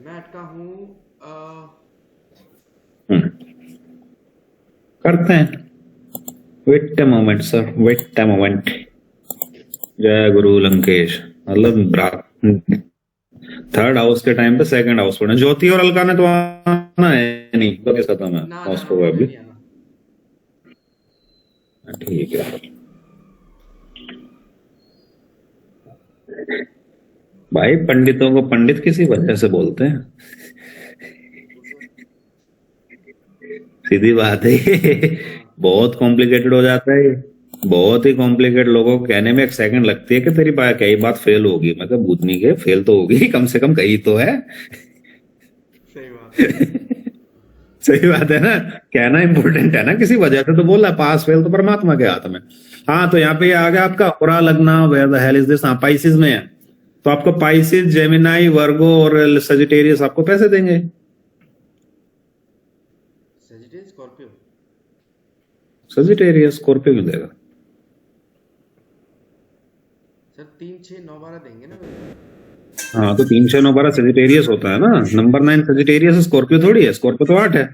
मैं अटका हूँ। हम्म, करते हैं। Wait a moment sir, wait a moment. जय गुरु लंकेश। मतलब थर्ड हाउस के टाइम पे सेकंड हाउस पढ़े ज्योति और अलका ने तो आना है नहीं तो कैसा था मैं ना ना मोस्ट ना, मुझे प्रोबेबली। नहीं आना। ठीक है भाई, पंडितों को पंडित किसी वजह से बोलते हैं, वो तो सीधी बात है ये। हाँ। बहुत कॉम्प्लिकेटेड हो जाता है ये, बहुत ही कॉम्प्लिकेटेड। लोगों को कहने में एक सेकंड लगती है कि तेरी बात कई बात फेल होगी। मैं कहा भूतनी के फेल तो होगी, कम से कम कही तो है। सही बात है। सही बात है ना। कहना इंपॉर्टेंट है ना, किसी वजह से तो बोला। पास फेल तो परमात्मा के हाथ में। हाँ तो यहाँ पे ये आ गया आपका होरा लगना, where the hell is this. हाँ पाइसिस में है, तो आपको पाइसिस, जेमिनाई, वर्गो और सजिटेरियस आपको पैसे देंगे। Sagittarius Scorpio. सजिटेरियस स्कॉर्पियो क्यों देगा? सर 3 6 9 12 देंगे ना मेरे को। हाँ तो 3 6 9 12 सजिटेरियस होता है ना। नंबर 9 सजिटेरियस, स्कॉर्पियो थोड़ी है। स्कॉर्पियो तो 8 है।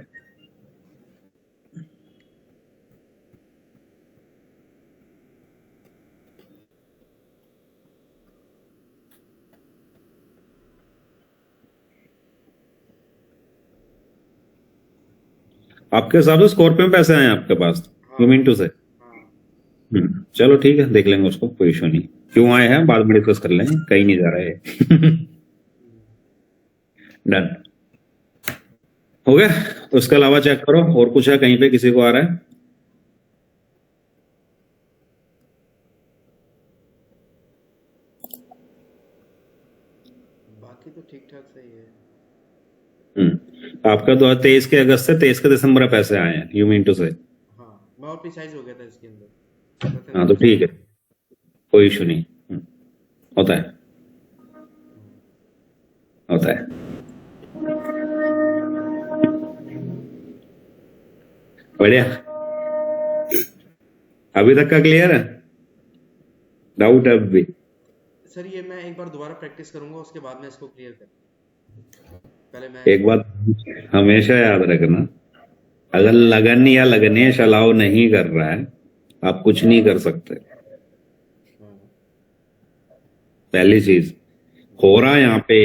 आपके हिसाब से स्कॉर्पियो में पैसे आए हैं आपके पास, यू हाँ मीन टू से? हाँ। चलो ठीक है, देख लेंगे उसको, कोई इशू नहीं। क्यों आए हैं बाद में डिस्कस कर लेंगे, कहीं नहीं जा रहे। डन हो गया। तो उसके अलावा चेक करो और कुछ है कहीं पे, किसी को आ रहा है? बाकी तो ठीक ठाक सही है। आपका 2023 के अगस्त से 23 के दिसंबर में पैसे आए हैं, यू मीन टू से? हाँ, मैं और प्रिसाइज हो गया था इसके अंदर। पता था हाँ मेरे तो को ठीक सही। है, कोई इशू नहीं। होता है, होता है। बढ़िया। अभी तक का क्लियर है? डाउट है अब भी? सर ये मैं एक बार दोबारा प्रैक्टिस करूंगा, उसके बाद मैं इसको क्लियर कर। पहले मैं एक बात हमेशा याद रखना, अगर लगन या लगनेश अलाउ नहीं कर रहा है, आप कुछ नहीं कर सकते। हाँ। पहली चीज, हो रहा यहाँ पे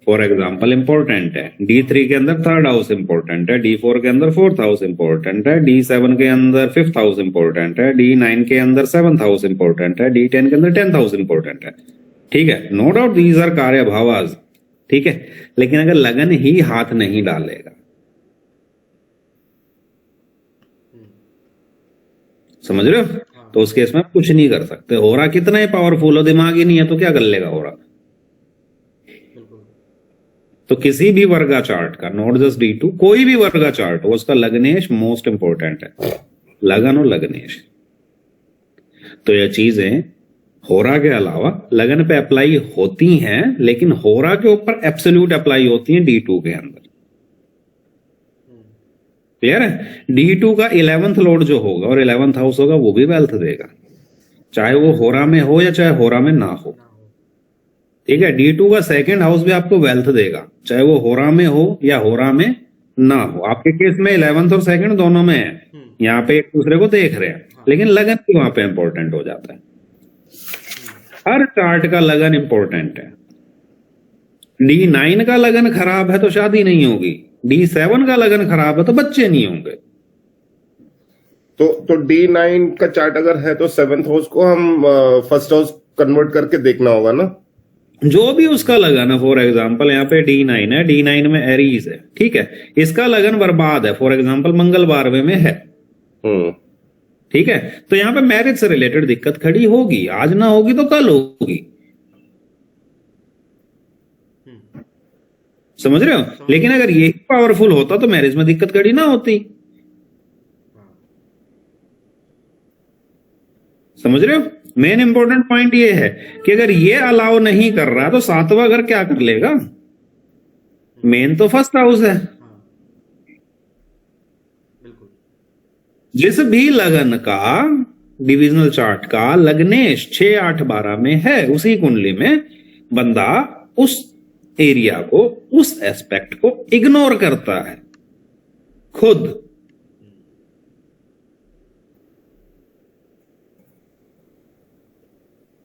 फॉर एग्जाम्पल इंपॉर्टेंट है, D3 के अंदर थर्ड हाउस इंपॉर्टेंट है, D4 के अंदर फोर्थ हाउस इंपॉर्टेंट है, D7 के अंदर फिफ्थ हाउस इंपॉर्टेंट है, D9 के अंदर सेवंथ हाउस इंपॉर्टेंट है, D10 के अंदर 10th हाउस इंपॉर्टेंट है। ठीक है, नो डाउट दीज आर कार्य भावाज। ठीक है, लेकिन अगर लगन ही हाथ नहीं डालेगा, हम्म। समझ रहे हो, हाँ तो उस केस में आप कुछ नहीं कर सकते। हो रहा कितना ही पावरफुल हो, दिमाग ही नहीं है तो क्या कर लेगा हो रहा। बिल्कुल। तो किसी भी वर्गा चार्ट का, नॉट जस्ट D2, कोई भी वर्गा चार्ट हो, उसका लगनेश मोस्ट इंपॉर्टेंट है। लगन और लगनेश, तो ये चीजें होरा के अलावा लगन पे अप्लाई होती हैं, लेकिन होरा के ऊपर एब्सोल्यूट अप्लाई होती हैं D2 के अंदर। हम्म। क्लियर है? D2 का 11th लॉर्ड जो होगा और 11th हाउस होगा, वो भी वेल्थ देगा, चाहे वो होरा में हो या चाहे होरा में ना हो। ना हो। ठीक है, D2 का सेकंड हाउस भी आपको वेल्थ देगा, चाहे वो होरा में हो या होरा में ना हो। आपके केस में 11th और सेकंड दोनों में है, हम्म। यहाँ पे एक दूसरे को देख रहे हैं, हाँ। लेकिन लगन भी वहां पे इंपॉर्टेंट हो जाता है। हम्म। हर चार्ट का लगन इंपॉर्टेंट है। D9 का लगन खराब है तो शादी नहीं होगी, D7 का लगन खराब है तो बच्चे नहीं होंगे। तो D9 का चार्ट अगर है तो सेवेंथ हाउस को हम फर्स्ट हाउस कन्वर्ट करके देखना होगा ना। जो भी उसका लगन है, फॉर एग्जाम्पल यहाँ पे D9 है, D9 में एरीज है, ठीक है, इसका लगन बर्बाद है, फॉर एग्जाम्पल मंगल 12वें में है, ठीक है, तो यहाँ पे मैरिज से रिलेटेड दिक्कत खड़ी होगी। आज ना होगी तो कल होगी, हम्म। समझ रहे हो। समझ लेकिन गया। अगर यही पावरफुल होता तो मैरिज में दिक्कत खड़ी ना होती। हाँ। समझ रहे हो, मेन इंपॉर्टेंट पॉइंट ये है कि अगर ये अलाउ नहीं कर रहा तो सातवां घर क्या कर लेगा? मेन तो फर्स्ट हाउस है। हाँ बिल्कुल। जिस भी लगन का डिविजनल चार्ट का लगनेश 6 8 12 में है, उसी कुंडली में बंदा उस एरिया को, उस एस्पेक्ट को इग्नोर करता है खुद।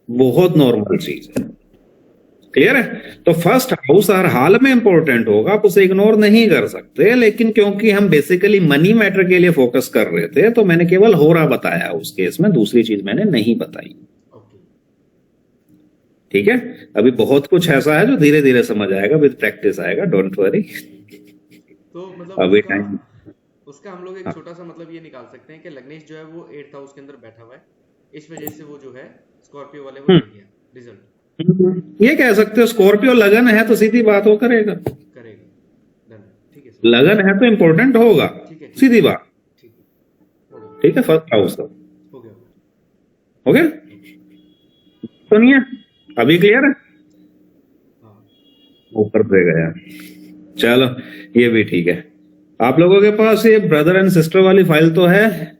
बहुत नॉर्मल चीज है। क्लियर है? तो फर्स्ट हाउस हर हाल में इंपॉर्टेंट होगा, आप उसे इग्नोर नहीं कर सकते, लेकिन क्योंकि हम बेसिकली मनी मैटर के लिए फोकस कर रहे थे तो मैंने केवल होरा बताया उस केस में, दूसरी चीज मैंने नहीं बताई। ठीक है? अभी बहुत कुछ ऐसा है जो धीरे धीरे समझ आएगा, विद प्रैक्टिस आएगा, डोंट वरी। तो मतलब अभी टाइम, उसका हम लोग एक छोटा सा मतलब ये निकाल सकते हैं कि लग्नेश जो है वो 8th हाउस के अंदर बैठा हुआ है, इस वजह से वो जो है स्कॉर्पियो वाले वो नहीं है रिजल्ट। ये कह सकते हो स्कॉर्पियो लगन है तो सीधी बात वो करेगा, डन। ठीक है सर, लगन है तो इंपॉर्टेंट होगा, ठीक है, सीधी बात। ठीक है, हो गया, ठीक है, फर्स्ट हाउस का हो गया। हो गया। सुनिए, अभी क्लियर है? हाँ ऊपर पे गया, चलो ये भी ठीक है। आप लोगों के पास ये ब्रदर एंड सिस्टर वाली फाइल तो है,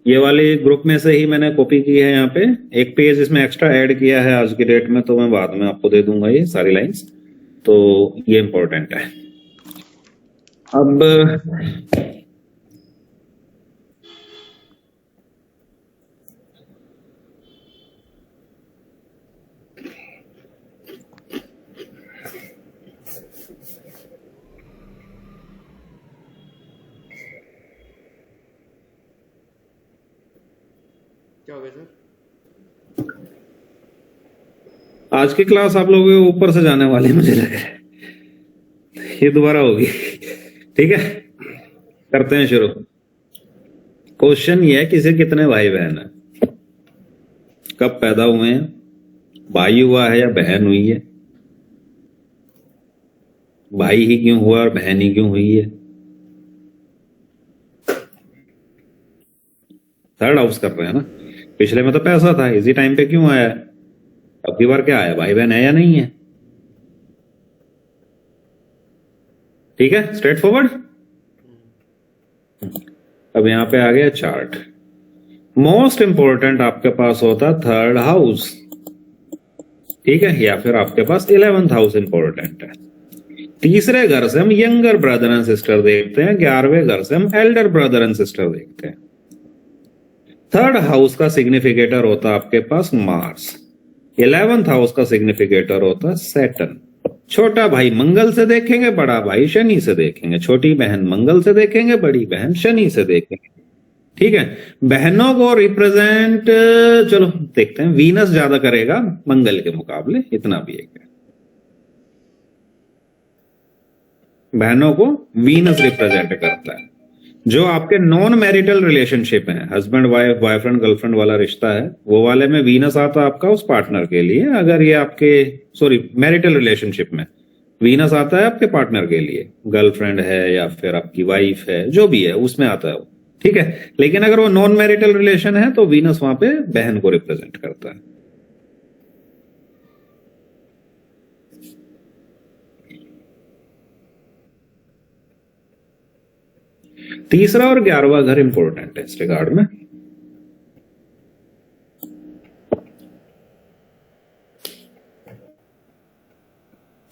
ये वाली ग्रुप में से ही मैंने कॉपी की है। यहाँ पे एक पेज इसमें एक्स्ट्रा ऐड किया है आज की डेट में, तो मैं बाद में आपको दे दूंगा ये सारी लाइंस, तो ये इंपॉर्टेंट है। अब क्या हो गया सर? आज की क्लास आप लोगों के ऊपर से जाने वाली मुझे लग रहा है, ये दोबारा होगी। ठीक है, करते हैं शुरू। क्वेश्चन ये है, किसी कितने भाई बहन है, कब पैदा हुए हैं, भाई हुआ है या बहन हुई है, भाई ही क्यों हुआ और बहन ही क्यों हुई है। थर्ड हाउस कर रहे हैं ना, पिछले में तो पैसा था, इसी टाइम पे क्यों आया, अब की बार क्या आया, भाई बहन है या नहीं है। ठीक है, स्ट्रेट फॉरवर्ड। अब यहां पे आ गया चार्ट। मोस्ट इंपॉर्टेंट आपके पास होता थर्ड हाउस, ठीक है, या फिर आपके पास 11th हाउस इंपॉर्टेंट है। तीसरे घर से हम यंगर ब्रदर एंड सिस्टर देखते हैं, 11वें घर से हम एल्डर ब्रदर एंड सिस्टर देखते हैं। थर्ड हाउस का सिग्निफिकेटर होता आपके पास मार्स, 11th हाउस का सिग्निफिकेटर होता सैटर्न। छोटा भाई मंगल से देखेंगे, बड़ा भाई शनि से देखेंगे, छोटी बहन मंगल से देखेंगे, बड़ी बहन शनि से देखेंगे। ठीक है, बहनों को रिप्रेजेंट चलो देखते हैं, वीनस ज्यादा करेगा मंगल के मुकाबले, इतना भी एक है, बहनों को वीनस रिप्रेजेंट करता है। जो आपके नॉन मैरिटल रिलेशनशिप है, हस्बैंड वाइफ, बॉयफ्रेंड गर्लफ्रेंड वाला रिश्ता है, वो वाले में वीनस आता आपका उस पार्टनर के लिए। अगर ये आपके मैरिटल रिलेशनशिप में वीनस आता है आपके पार्टनर के लिए, गर्लफ्रेंड है या फिर आपकी वाइफ है, जो भी है उसमें आता है वो। ठीक है, लेकिन अगर वो नॉन मैरिटल रिलेशन है तो वीनस वहां पे बहन को रिप्रेजेंट करता है। तीसरा और 11वां घर इंपॉर्टेंट है इस रिगार्ड में।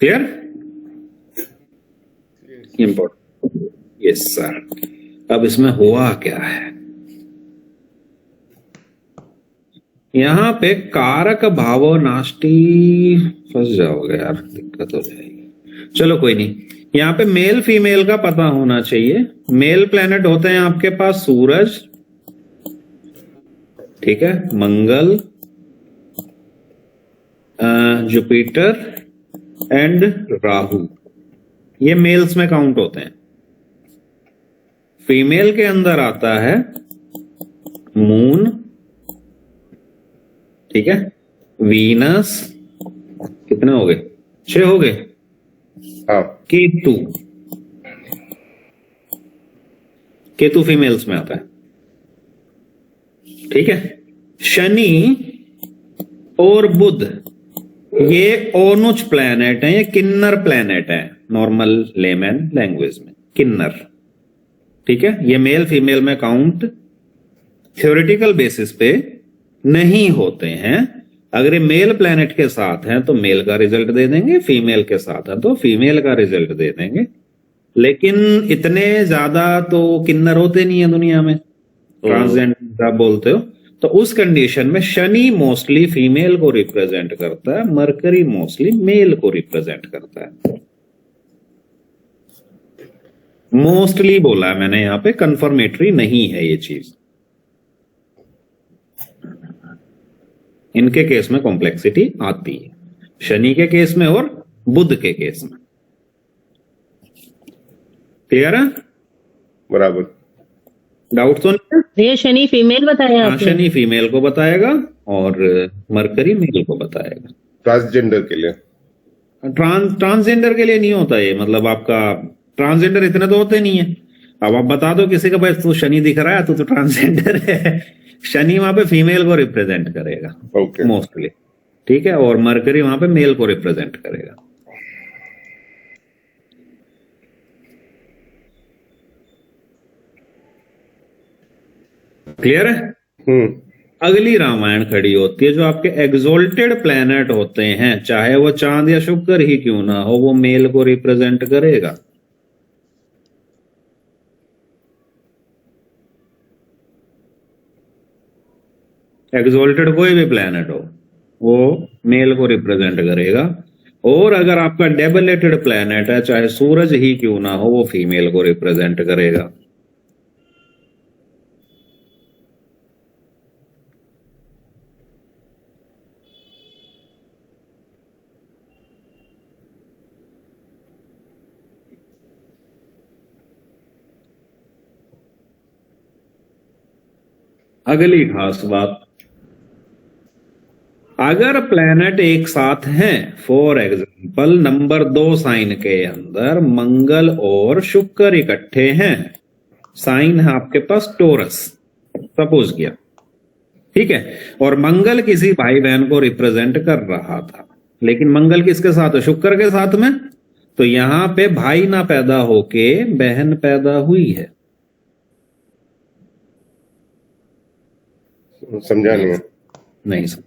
क्लियर? Important, yes sir. अब इसमें हुआ क्या है, यहां पे कारक भावो नास्टी, फंस जाओगे यार, दिक्कत हो जाएगी। चलो कोई नहीं, यहां पे मेल फीमेल का पता होना चाहिए। मेल प्लेनेट होते हैं आपके पास सूरज, ठीक है, मंगल, जुपिटर एंड राहु, ये मेल्स में काउंट होते हैं। फीमेल के अंदर आता है मून, ठीक है, वीनस, कितने हो गए, 6 हो गए, हाँ, केतु, केतु फीमेल्स में आता है। ठीक है, शनि और बुध ये ओनुच प्लैनेट है, ये किन्नर प्लैनेट है, नॉर्मल लेमैन लैंग्वेज में किन्नर। ठीक है, ये मेल फीमेल में काउंट थ्योरेटिकल बेसिस पे नहीं होते हैं। अगर ये मेल प्लेनेट के साथ है तो मेल का रिजल्ट दे देंगे, फीमेल के साथ है तो फीमेल का रिजल्ट दे देंगे। लेकिन इतने ज्यादा तो किन्नर होते नहीं है दुनिया में, ट्रांसजेंडर आप बोलते हो, तो उस कंडीशन में शनि मोस्टली फीमेल को रिप्रेजेंट करता है, मरकरी मोस्टली मेल को रिप्रेजेंट करता है। मोस्टली बोला है मैंने, यहां पे कंफर्मेटरी नहीं है ये चीज। इनके केस में कॉम्प्लेक्सिटी आती है, शनि के केस में और बुध के केस में। क्लियर है? बराबर। डाउट तो नहीं है? ये शनि फीमेल बताया हाँ, आपने? शनि फीमेल को बताएगा और मरकरी मेल को बताएगा। ट्रांसजेंडर के लिए ट्रांसजेंडर के लिए नहीं होता ये, मतलब आपका ट्रांसजेंडर इतने तो होते नहीं है। अब आप बता दो किसी का भाई तू शनि दिख रहा है तो ट्रांसजेंडर है। शनि वहां पे फीमेल को रिप्रेजेंट करेगा ओके। मोस्टली, ठीक है, और मरकरी वहां पे मेल को रिप्रेजेंट करेगा। क्लियर है? अगली रामायण खड़ी होती है जो आपके एग्जोल्टेड प्लैनेट होते हैं, चाहे वो चांद या शुक्र ही क्यों ना हो, वो मेल को रिप्रेजेंट करेगा। एग्जोल्टेड कोई भी प्लैनेट हो वो मेल को रिप्रेजेंट करेगा। और अगर आपका डेबिलेटेड प्लैनेट है, चाहे सूरज ही क्यों ना हो, वो फीमेल को रिप्रेजेंट करेगा। अगली खास बात, अगर प्लैनेट एक साथ हैं, फॉर एग्जांपल नंबर 2 साइन के अंदर मंगल और शुक्र इकट्ठे हैं, साइन है आपके पास टोरस, सपोज किया, ठीक है, और मंगल किसी भाई बहन को रिप्रेजेंट कर रहा था, लेकिन मंगल किसके साथ है? शुक्र के साथ में। तो यहां पे भाई ना पैदा होके बहन पैदा हुई है। समझा नहीं समझा?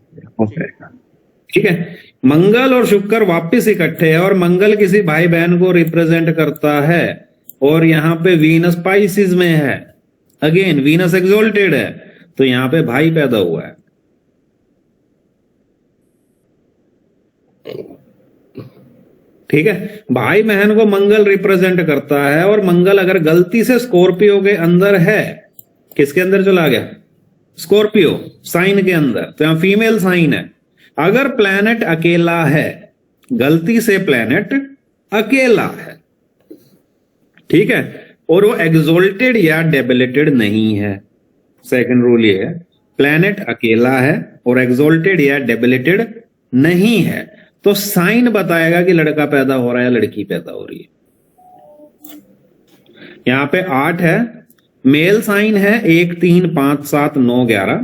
ठीक है, मंगल और शुक्र वापस इकट्ठे है और मंगल किसी भाई बहन को रिप्रेजेंट करता है, और यहां पे वीनस पाइसिस में है, अगेन वीनस एक्सोल्टेड है, तो यहां पे भाई पैदा हुआ है। ठीक है, भाई बहन को मंगल रिप्रेजेंट करता है, और मंगल अगर गलती से स्कॉर्पियो के अंदर है, किसके अंदर चला गया? स्कॉर्पियो साइन के अंदर, तो यहां फीमेल साइन है। अगर प्लैनेट अकेला है, गलती से प्लैनेट अकेला है, ठीक है, और वो एग्जोल्टेड या डेबिलेटेड नहीं है, सेकंड रूल ये है, प्लैनेट अकेला है और एग्जोल्टेड या डेबिलेटेड नहीं है, तो साइन बताएगा कि लड़का पैदा हो रहा है या लड़की पैदा हो रही है। यहां पे 8 है, मेल साइन है 1 3 5 7 9 11,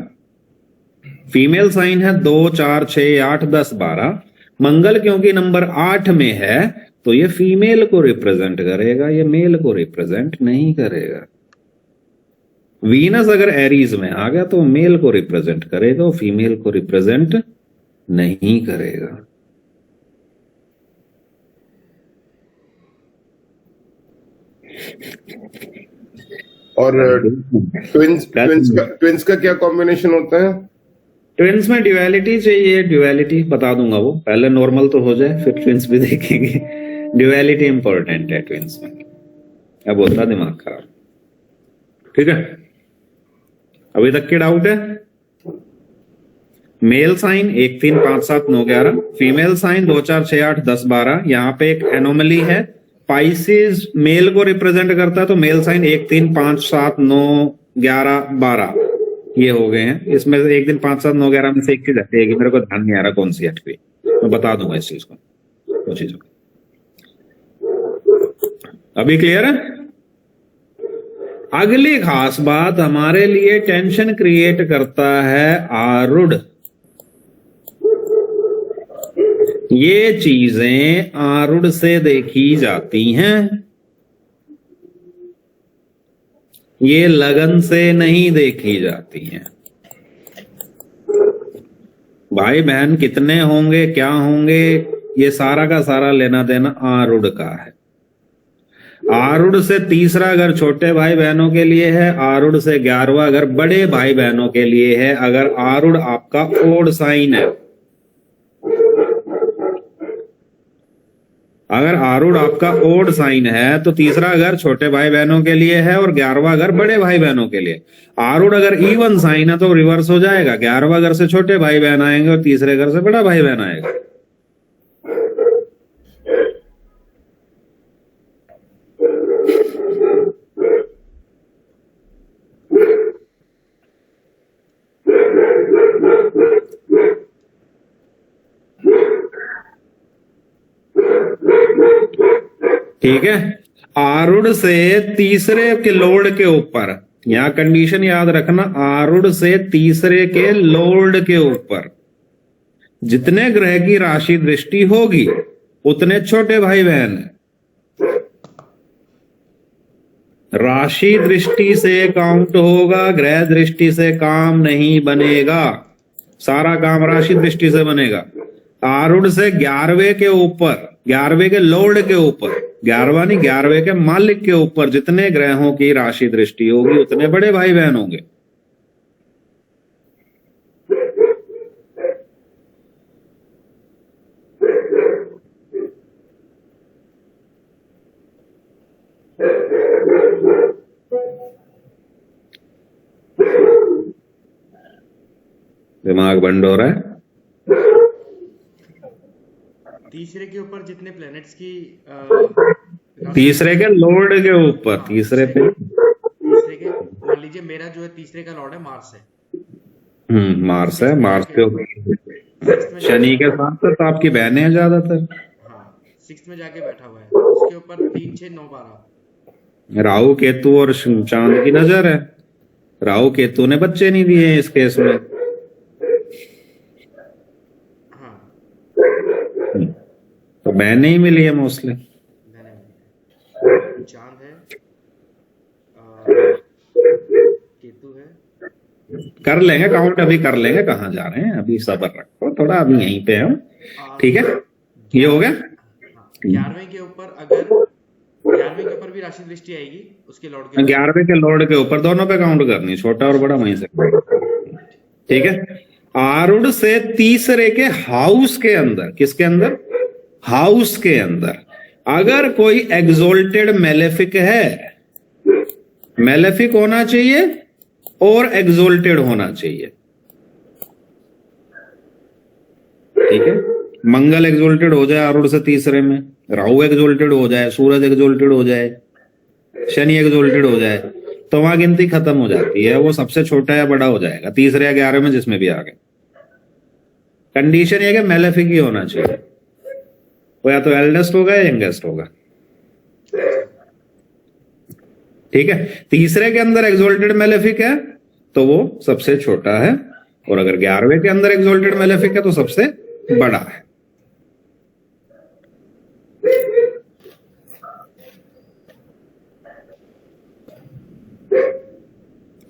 फीमेल साइन है 2 4 6 8 10 12। मंगल क्योंकि नंबर 8 में है तो ये फीमेल को रिप्रेजेंट करेगा, ये मेल को रिप्रेजेंट नहीं करेगा। वीनस अगर एरीज में आ गया तो मेल को रिप्रेजेंट करेगा और फीमेल को रिप्रेजेंट नहीं करेगा। और ट्विंस का क्या कॉम्बिनेशन होता है? ट्विंस में ड्यूअलिटी चाहिए, ड्यूअलिटी बता दूंगा, वो पहले नॉर्मल तो हो जाए फिर ट्विंस भी देखेंगे। ड्यूअलिटी इंपॉर्टेंट है ट्विंस में, अब होता दिमाग खराब। ठीक है, अभी तक के डाउट है? Male sign 1 3 5 7 9 11, female sign 2 4 6 8 10 12। यहां पे एक एनोमली है, पाइसिस मेल को रिप्रेजेंट करता है, तो मेल साइन 1 3 5 7 9 11 12 ये हो गए हैं। इसमें से 1 दिन 5 7 9 11 में से एक चीज हटेगी, मेरे को ध्यान नहीं आ रहा कौन सी हट गई, मैं बता दूंगा इस चीज को, वो चीजों। अभी क्लियर है? अगली खास बात हमारे लिए टेंशन क्रिएट करता है आरूढ़। ये चीजें आरूढ़ से देखी जाती हैं, ये लगन से नहीं देखी जाती हैं। भाई बहन कितने होंगे, क्या होंगे, ये सारा का सारा लेना देना आरूढ़ का है। आरूढ़ से तीसरा घर छोटे भाई बहनों के लिए है, आरूढ़ से 11वां घर बड़े भाई बहनों के लिए है। अगर आरूढ़ आपका ओड साइन है, अगर आरूढ़ आपका ओड साइन है तो तीसरा घर छोटे भाई बहनों के लिए है और 11वां घर बड़े भाई बहनों के लिए। आरूढ़ अगर इवन साइन है तो रिवर्स हो जाएगा, 11वां घर से छोटे भाई बहन आएंगे और तीसरे घर से बड़ा भाई बहन आएगा। ठीक है, आरूढ़ से तीसरे के लोड के ऊपर, यहां कंडीशन याद रखना, आरूढ़ से तीसरे के लोड के ऊपर जितने ग्रह की राशि दृष्टि होगी उतने छोटे भाई बहन हैं। राशि दृष्टि से काउंट होगा, ग्रह दृष्टि से काम नहीं बनेगा। सारा काम राशि दृष्टि से बनेगा। आरूढ़ से 11वें के ऊपर, 11वें के लोड के ऊपर, 11वां नहीं 11वें के मालिक के ऊपर जितने ग्रहों की राशि दृष्टि होगी उतने बड़े भाई बहन होंगे। दिमाग बंद हो रहा है। तीसरे के ऊपर जितने प्लैनेट्स की तीसरे के लोड के ऊपर, तीसरे पे, तीसरे के, मान लीजिए मेरा जो है तीसरे का लॉर्ड है मार्स है, मार्स है, मार्स के ऊपर सिक्स्थ में शनि के साथ तो आपकी बहनें हैं ज्यादातर। हाँ, सिक्स्थ में जाके बैठा हुआ है, उसके ऊपर 3, 6, 9, 12 राहु केतु और चांद की नजर है। राहु केतु ने बच्चे नहीं दिए इस केस में। हाँ, तो बहनें ही मिली है मोस्टली। चांद है, केतु है, कर लेंगे काउंट, अभी कर लेंगे, कहाँ जा रहे हैं, अभी सब्र रखो थोड़ा, अभी यहीं पे हम। ठीक है, ये हो गया। 11वें के ऊपर, अगर 11वें के ऊपर भी राशि दृष्टि आएगी उसके लॉर्ड के ऊपर, 11वें के लोड के ऊपर दोनों पे काउंट करनी, छोटा और बड़ा वहीं से। ठीक है, आरूढ़ से तीसरे के हाउस के अंदर, किसके अंदर, हाउस के अंदर अगर कोई एग्जोल्टेड मेलेफिक है, मेलेफिक होना चाहिए और एग्जोल्टेड होना चाहिए। ठीक है, मंगल एग्जोल्टेड हो जाए आरूढ़ से तीसरे में, राहु एग्जोल्टेड हो जाए, सूरज एग्जोल्टेड हो जाए, शनि एग्जोल्टेड हो जाए, तो वहां गिनती खत्म हो जाती है, वो सबसे छोटा या बड़ा हो जाएगा, तीसरे या 11 में जिसमें भी आ गए। कंडीशन ये कि मेलेफिक ही होना चाहिए, वो या तो एल्डेस्ट होगा या यंगेस्ट होगा। ठीक है, तीसरे के अंदर एग्जोल्टेड मेलेफिक है तो वो सबसे छोटा है, और अगर 11वें के अंदर एग्जोल्टेड मेलेफिक है तो सबसे बड़ा है।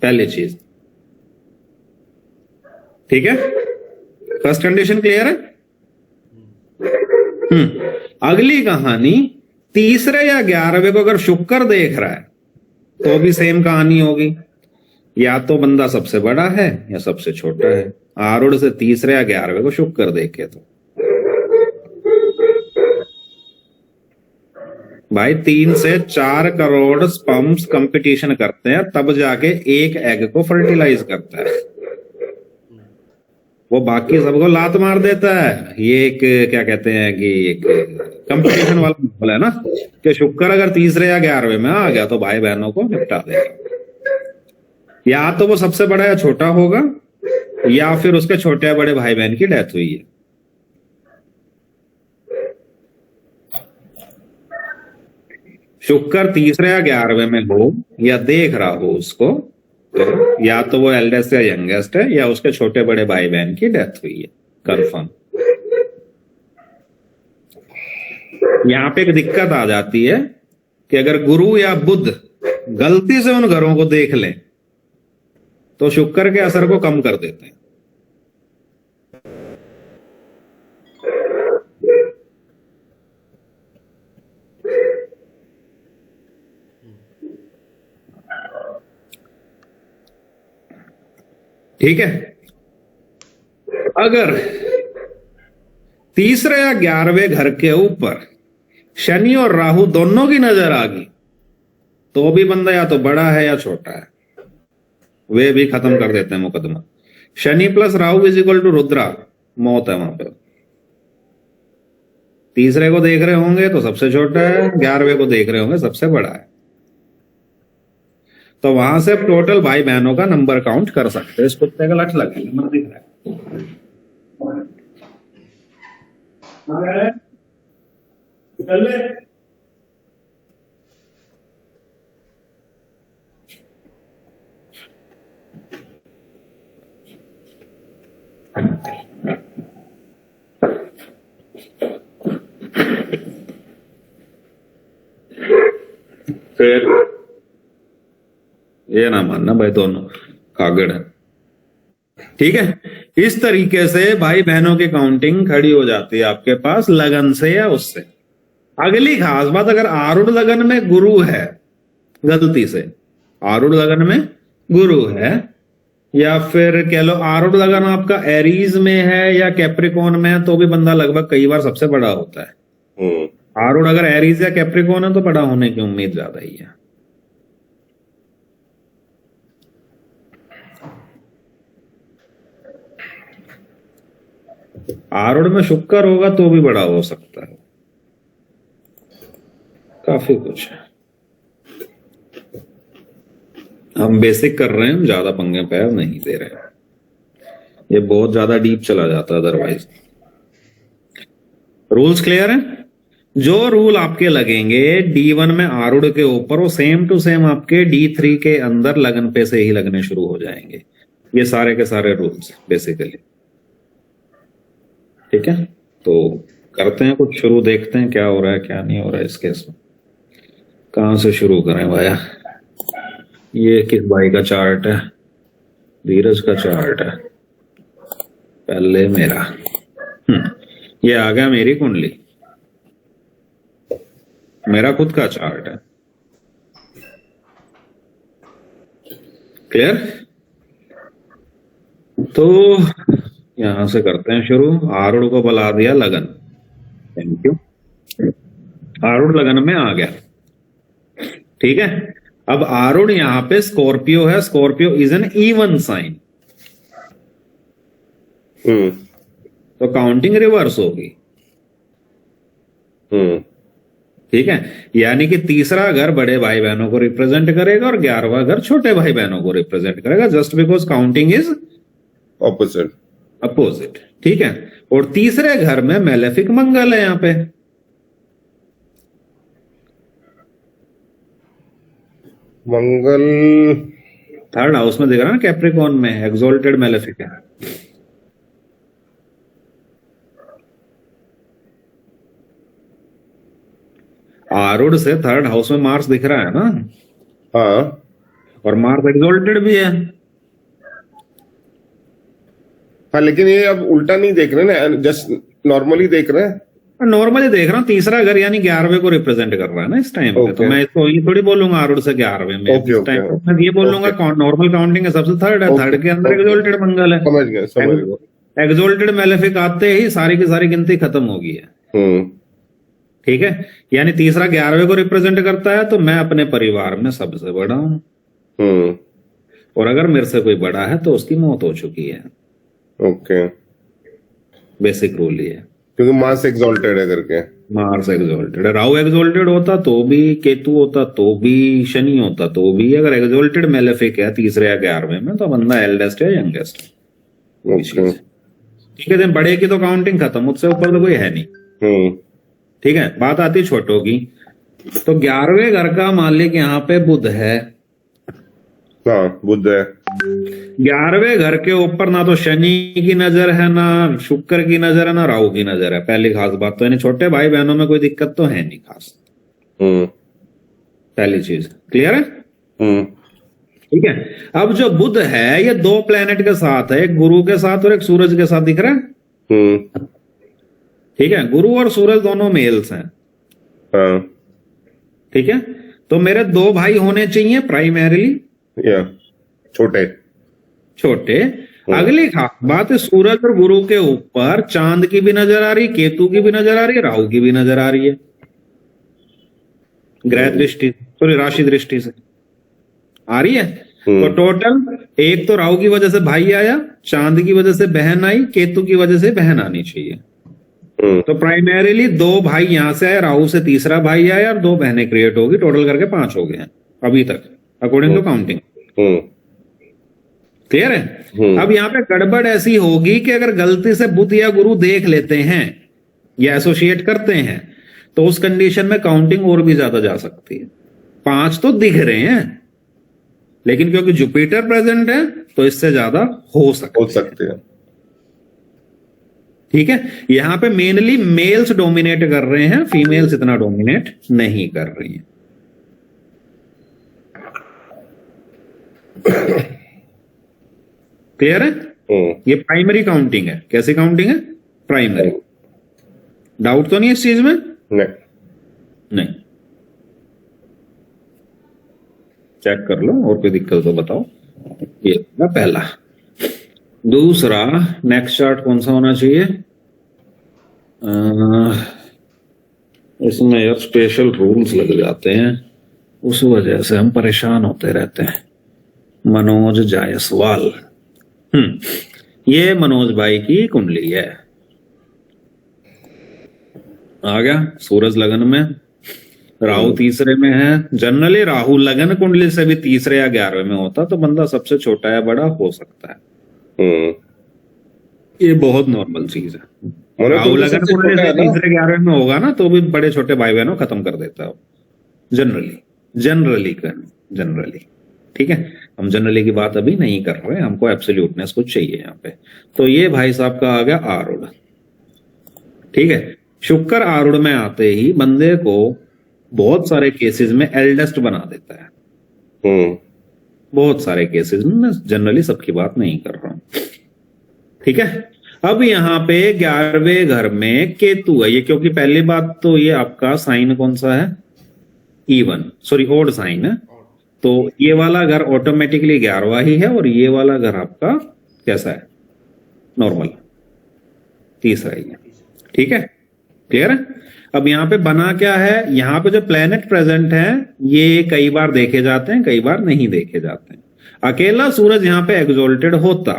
पहली चीज, ठीक है, फर्स्ट कंडीशन क्लियर है। अगली कहानी, तीसरे या 11वें को अगर शुक्र देख रहा है तो भी सेम कहानी होगी, या तो बंदा सबसे बड़ा है या सबसे छोटा है। आरूढ़ से तीसरे या 11वें को शुक्र देखे तो भाई 3 से 4 करोड़ स्पर्म्स कंपटीशन करते हैं, तब जाके एक एग को फर्टिलाइज करता है। वो बाकी सबको लात मार देता है। ये एक क्या कहते हैं कि एक कंपटीशन वाला माहौल है ना, कि शुक्र अगर तीसरे या 11वें में आ गया तो भाई बहनों को निपटा देगा। या तो वो सबसे बड़ा या छोटा होगा, या फिर उसके छोटे या बड़े भाई बहन की डेथ हुई है। शुक्र तीसरे या 11वें में हो या देख रहा हो उसको, तो या तो वो एल्डेस्ट या यंगेस्ट है, या उसके छोटे बड़े भाई बहन की डेथ हुई है, कंफर्म। यहां पे एक दिक्कत आ जाती है कि अगर गुरु या बुध गलती से उन घरों को देख लें तो शुक्र के असर को कम कर देते हैं। ठीक है। अगर तीसरे या 11वें घर के ऊपर शनि और राहु दोनों की नजर आ गई तो भी बंदा या तो बड़ा है या छोटा है, वे भी खत्म कर देते हैं मुकदमा। Shani plus Rahu is equal to Rudra, मौत है वहां पे। तीसरे को देख रहे होंगे तो सबसे छोटा है, 11वें को देख रहे होंगे सबसे बड़ा है। तो वहां से टोटल भाई बहनों का नंबर काउंट कर सकते हैं। इस कुत्ते का लठ लगा नंबर दिख रहा है। फिर ये ना मानना भाई दोनों कागड़ है। ठीक है, इस तरीके से भाई बहनों की काउंटिंग खड़ी हो जाती है आपके पास लगन से या उससे। अगली खास बात, अगर आरूढ़ लगन में गुरु है, गलती से आरूढ़ लगन में गुरु है, या फिर कह लो आरूढ़ लगन आपका एरीज में है या कैप्रिकॉन में है, तो भी बंदा लगभग कई बार सबसे बड़ा होता है। आरूढ़ अगर एरीज या कैप्रिकॉन है तो बड़ा होने की उम्मीद ज्यादा ही है। आरूढ़ में शुक्र होगा तो भी बड़ा हो सकता है, काफी कुछ है। हम बेसिक कर रहे हैं, हम ज्यादा पंगे पैर नहीं दे रहे हैं, ये बहुत ज्यादा डीप चला जाता है अदरवाइज। रूल्स क्लियर है? जो रूल आपके लगेंगे D1 में आरूढ़ के ऊपर, वो सेम टू सेम आपके D3 के अंदर लगन पे से ही लगने शुरू हो जाएंगे। ये सारे के सारे रूल्स बेसिकली। ठीक है, तो करते हैं कुछ शुरू, देखते हैं क्या हो रहा है क्या नहीं हो रहा है इस केस में। कहां से शुरू करें भैया? ये किस भाई का चार्ट है? धीरज का चार्ट है पहले मेरा। ये आ गया मेरी कुंडली, मेरा खुद का चार्ट है। क्लियर? तो यहां से करते हैं शुरू। आरूढ़ को बुला दिया लगन, थैंक यू। आरूढ़ लगन में आ गया। ठीक है, अब आरूढ़ यहां पे स्कॉर्पियो है, Scorpio is an even sign, तो काउंटिंग रिवर्स होगी। ठीक है, यानी कि तीसरा घर बड़े भाई बहनों को रिप्रेजेंट करेगा और 11वां घर छोटे भाई बहनों को रिप्रेजेंट करेगा, just because counting is opposite. ठीक है, और तीसरे घर में मेलेफिक मंगल है यहां पे। मंगल थर्ड हाउस में दिख रहा है ना, कैप्रिकॉन में एक्सोल्टेड मेलेफिक है। आरूढ़ से थर्ड हाउस में मार्स दिख रहा है ना। हाँ, और मार्स एक्सोल्टेड भी है। हाँ, लेकिन ये अब उल्टा नहीं देख रहे ना, जस्ट नॉर्मली देख रहे हैं। नॉर्मली देख रहा हूँ, तीसरा घर यानी 11वें को रिप्रेजेंट कर रहा है ना इस टाइम पे। तो मैं इसको ये थोड़ी बोलूंगा आरूढ़ से 11वें में, इस टाइम मैं ये बोलूंगा नॉर्मल काउंटिंग है सबसे थर्ड है, थर्ड के अंदर एक्सोल्टेड मंगल है। समझ गया। एक्सोल्टेड मेलेफिक आते ही सारी की सारी गिनती खत्म हो गई है। ठीक है, यानी तीसरा 11वें को रिप्रेजेंट करता है, तो मैं अपने परिवार में सबसे बड़ा हूं। और अगर मेरे से कोई बड़ा है तो उसकी मौत हो चुकी है। ओके, बेसिक रूल ये है, क्योंकि मार्स एक्सॉल्टेड है करके। मार्स एक्सॉल्टेड है, राहु एक्सॉल्टेड होता तो भी, केतु होता तो भी, शनि होता तो भी, अगर एक्सॉल्टेड मेलेफिक है तीसरे या 11वें में तो बंदा एल्डेस्ट है, यंगेस्ट। ठीक है, दिन बड़े की तो काउंटिंग खत्म, मुझसे ऊपर तो कोई है नहीं। ठीक है, बात आती छोटों की। तो 11वें घर का मालिक यहाँ पे बुध है। हाँ, बुध है। 11वें घर के ऊपर ना तो शनि की नजर है, ना शुक्र की नजर है, ना राहु की नजर है। पहली खास बात तो, यानी छोटे भाई बहनों में कोई दिक्कत तो है नहीं खास। पहली चीज क्लियर है। ठीक है, अब जो बुध है ये दो प्लेनेट के साथ है, एक गुरु के साथ और एक सूरज के साथ दिख रहा है। ठीक है, गुरु और सूरज दोनों मेल्स हैं। ठीक है, तो मेरे दो भाई होने चाहिए प्राइमरीली, या छोटे। अगली खास बात है, सूरज और गुरु के ऊपर चांद की भी नजर आ रही, केतु की भी नजर आ रही है, राहु की भी नजर आ रही है, ग्रह दृष्टि सॉरी राशि दृष्टि से आ रही है। तो टोटल एक तो राहु की वजह से भाई आया, चांद की वजह से बहन आई, केतु की वजह से बहन आनी चाहिए। तो प्राइमरीली 2 भाई यहां से आए, राहु से तीसरा भाई आया और 2 बहनें क्रिएट होगी, टोटल करके 5 हो गए हैं अभी तक अकॉर्डिंग टू काउंटिंग। क्लियर है? अब यहाँ पे गड़बड़ ऐसी होगी कि अगर गलती से बुध या गुरु देख लेते हैं या एसोसिएट करते हैं तो उस कंडीशन में काउंटिंग और भी ज्यादा जा सकती है। 5 तो दिख रहे हैं, लेकिन क्योंकि जुपिटर प्रेजेंट है तो इससे ज्यादा हो सकते हैं। ठीक है, यहां पे मेनली मेल्स डोमिनेट कर रहे हैं, फीमेल्स इतना डोमिनेट नहीं कर रही हैं। क्लियर है? ये प्राइमरी काउंटिंग है। कैसी काउंटिंग है? प्राइमरी। डाउट तो नहीं इस चीज में? नहीं। चेक कर लो, और कोई दिक्कत तो बताओ। ये ना पहला। दूसरा, नेक्स्ट चार्ट कौन सा होना चाहिए? इसमें यार स्पेशल रूल्स लग जाते हैं, उस वजह से हम परेशान होते रहते हैं। मनोज जायसवाल, ये मनोज भाई की कुंडली है। आ गया सूरज लगन में, राहु तीसरे में है। जनरली राहु लगन कुंडली से भी तीसरे या 11वें में होता तो बंदा सबसे छोटा या बड़ा हो सकता है। ये बहुत नॉर्मल चीज है। राहु लगन कुंडली से तीसरे 11वें में होगा ना तो भी बड़े छोटे भाई बहनों खत्म कर देता है जनरली। ठीक है, हम जनरली की बात अभी नहीं कर रहे, हमको एब्सोल्यूटनेस कुछ चाहिए यहाँ पे। तो ये भाई साहब का आ गया आरूढ़। ठीक है, शुक्र आरूढ़ में आते ही बंदे को बहुत सारे केसेस में एल्डेस्ट बना देता है। बहुत सारे केसेस में, मैं जनरली सबकी बात नहीं कर रहा हूं। ठीक है, अब यहां पे 11वें घर में केतु है। ये क्योंकि पहली बात तो ये आपका साइन कौन सा है? ओड साइन है, तो ये वाला घर ऑटोमेटिकली 11वां ही है, और ये वाला घर आपका कैसा है? नॉर्मल, तीसरा ही है। ठीक है, क्लियर है? अब यहां पे बना क्या है? यहां पे जो प्लेनेट प्रेजेंट है ये कई बार देखे जाते हैं, कई बार नहीं देखे जाते हैं। अकेला सूरज यहां पे एग्जॉल्टेड होता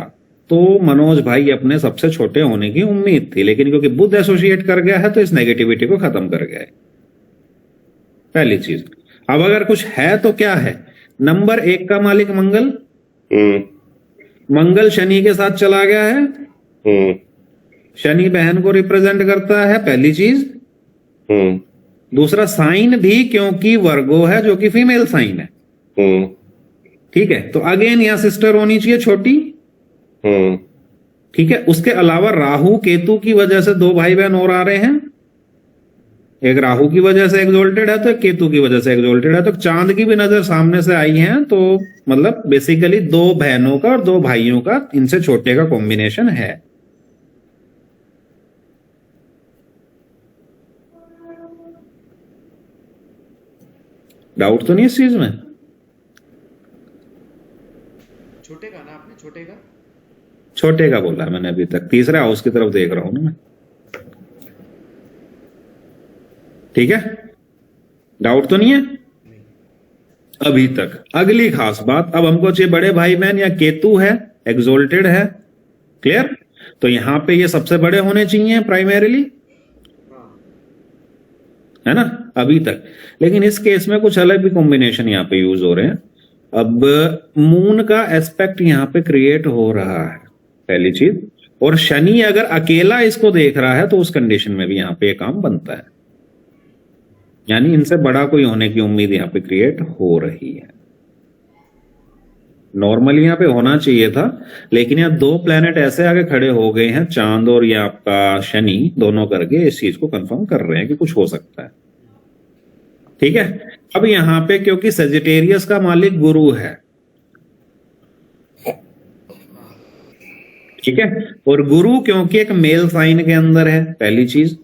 तो मनोज भाई अपने सबसे छोटे होने की उम्मीद थी, लेकिन क्योंकि बुध एसोसिएट कर गया है तो इस नेगेटिविटी को खत्म कर गया है। पहली चीज। अब अगर कुछ है तो क्या है? नंबर 1 का मालिक मंगल, मंगल शनि के साथ चला गया है। शनि बहन को रिप्रेजेंट करता है, पहली चीज। दूसरा, साइन भी क्योंकि वर्गो है जो कि फीमेल साइन है। ठीक है, तो अगेन यहां सिस्टर होनी चाहिए छोटी। ठीक है, उसके अलावा राहु केतु की वजह से 2 भाई बहन और आ रहे हैं। एक राहु की वजह से एग्जॉल्टेड है तो एक केतु की वजह से एग्जॉल्टेड है। तो चांद की भी नजर सामने से आई है, तो मतलब बेसिकली 2 बहनों का और 2 भाइयों का, इनसे छोटे का कॉम्बिनेशन है। डाउट तो नहीं इस चीज में? छोटे का ना आपने? छोटे का बोला है मैंने अभी तक, तीसरे हाउस की तरफ देख रहा हूं ना मैं। ठीक है, डाउट तो नहीं है अभी तक? अगली खास बात, अब हमको चाहिए बड़े भाई बहन, या केतु है एग्जॉल्टेड है। क्लियर? तो यहां पे ये सबसे बड़े होने चाहिए प्राइमरीली, है ना अभी तक। लेकिन इस केस में कुछ अलग भी कॉम्बिनेशन यहां पे यूज हो रहे हैं। अब मून का एस्पेक्ट यहां पे क्रिएट हो रहा है, पहली चीज। और शनि अगर अकेला इसको देख रहा है तो उस कंडीशन में भी यहां पे काम बनता है, यानी इनसे बड़ा कोई होने की उम्मीद यहां पे क्रिएट हो रही है। नॉर्मली यहां पे होना चाहिए था, लेकिन यहां 2 प्लेनेट ऐसे आगे खड़े हो गए हैं, चांद और ये आपका शनि, दोनों करके इस चीज को कंफर्म कर रहे हैं कि कुछ हो सकता है। ठीक है, अब यहां पे क्योंकि सेजिटेरियस का मालिक गुरु है, ठीक है, और गुरु क्योंकि एक मेल साइन के अंदर है, पहली चीज।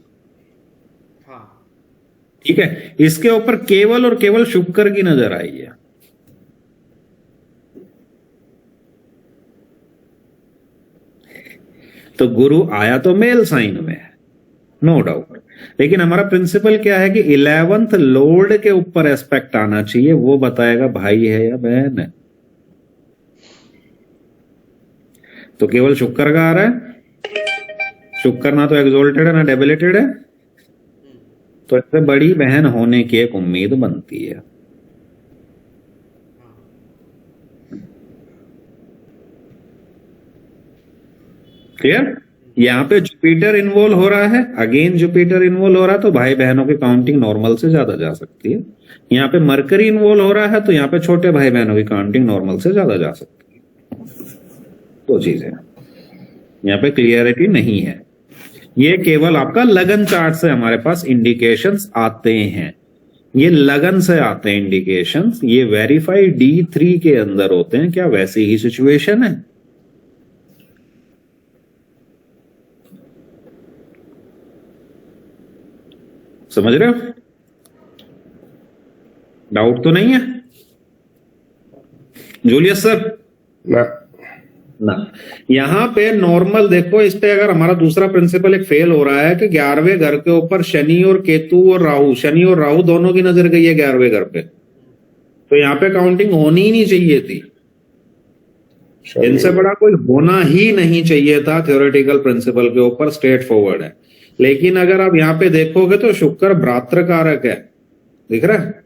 ठीक है, इसके ऊपर केवल और केवल शुक्र की नजर आई है। तो गुरु आया तो मेल साइन में है, नो डाउट, लेकिन हमारा प्रिंसिपल क्या है कि 11th लॉर्ड के ऊपर एस्पेक्ट आना चाहिए, वो बताएगा भाई है या बहन है। तो केवल शुक्र का आ रहा है, शुक्र ना तो एक्सोल्टेड है ना डेबिलिटेड है, तो इससे बड़ी बहन होने की एक उम्मीद बनती है। क्लियर? यहाँ पे जुपिटर इन्वॉल्व हो रहा है, अगेन जुपिटर इन्वॉल्व हो रहा है, तो भाई बहनों की काउंटिंग नॉर्मल से ज्यादा जा सकती है। यहाँ पे मरकरी इन्वॉल्व हो रहा है, तो यहाँ पे छोटे भाई बहनों की काउंटिंग नॉर्मल से ज्यादा जा सकती है। दो चीजें यहाँ पे क्लियरिटी नहीं है। ये केवल आपका लगन चार्ट से हमारे पास इंडिकेशंस आते हैं, ये लगन से आते हैं इंडिकेशंस, ये वेरीफाई D3 के अंदर होते हैं। क्या वैसी ही सिचुएशन है? समझ रहे हो? डाउट तो नहीं है जूलियस सर? ना, यहां पे नॉर्मल देखो, इस पे अगर हमारा दूसरा प्रिंसिपल एक फेल हो रहा है कि 11वें घर के ऊपर शनि और केतु और राहु, शनि और राहु दोनों की नजर गई है 11वें घर पे, तो यहाँ पे काउंटिंग होनी ही नहीं चाहिए थी। इनसे बड़ा कोई होना ही नहीं चाहिए था थ्योरेटिकल प्रिंसिपल के ऊपर, स्ट्रेट फॉरवर्ड है। लेकिन अगर आप यहाँ पे देखोगे तो शुक्र भ्रातृ कारक है, दिख रहा है?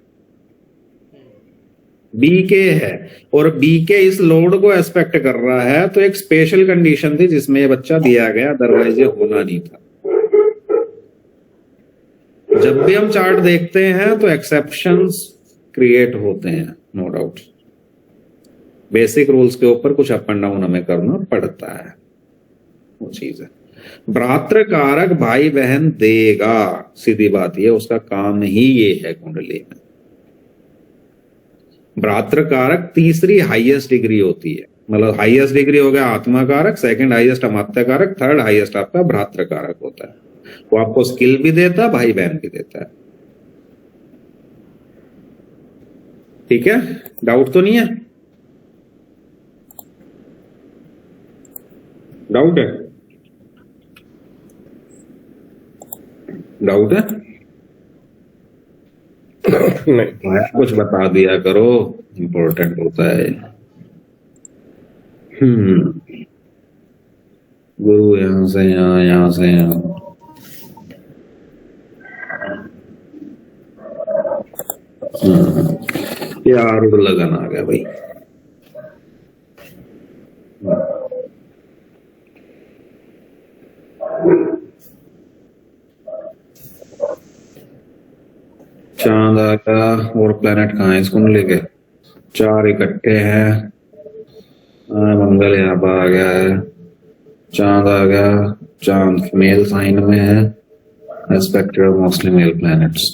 बीके है, और बीके इस लोड को एस्पेक्ट कर रहा है, तो एक स्पेशल कंडीशन थी जिसमें ये बच्चा दिया गया, अदरवाइज ये होना नहीं था। जब भी हम चार्ट देखते हैं तो एक्सेप्शंस क्रिएट होते हैं, नो डाउट। बेसिक रूल्स के ऊपर कुछ अप एंड डाउन हमें करना पड़ता है, वो चीज है। भ्रातृ कारक भाई बहन देगा, सीधी बात ये, उसका काम ही ये है कुंडली में। भ्रातृ कारक तीसरी हाईएस्ट डिग्री होती है, मतलब हाईएस्ट डिग्री हो गया आत्मा कारक, सेकंड हाईएस्ट अमात्य कारक, थर्ड हाईएस्ट आपका भ्रातृ कारक होता है। वो आपको स्किल भी देता है, भाई बहन भी देता है। ठीक है, डाउट तो नहीं है? डाउट है? डाउट है? नहीं, कुछ बता दिया करो, इंपॉर्टेंट होता है। गुरु यहां से यहां, यहां से यहां, ये आरूढ़ लगन आ गया भाई। चांद आ गया, और प्लेनेट कहाँ है इसको लेके? 4 इकट्ठे हैं। मंगल यहाँ पर आ गया है, चांद आ गया, चांद मेल साइन में है, एस्पेक्टेड मोस्टली मेल प्लैनेट्स।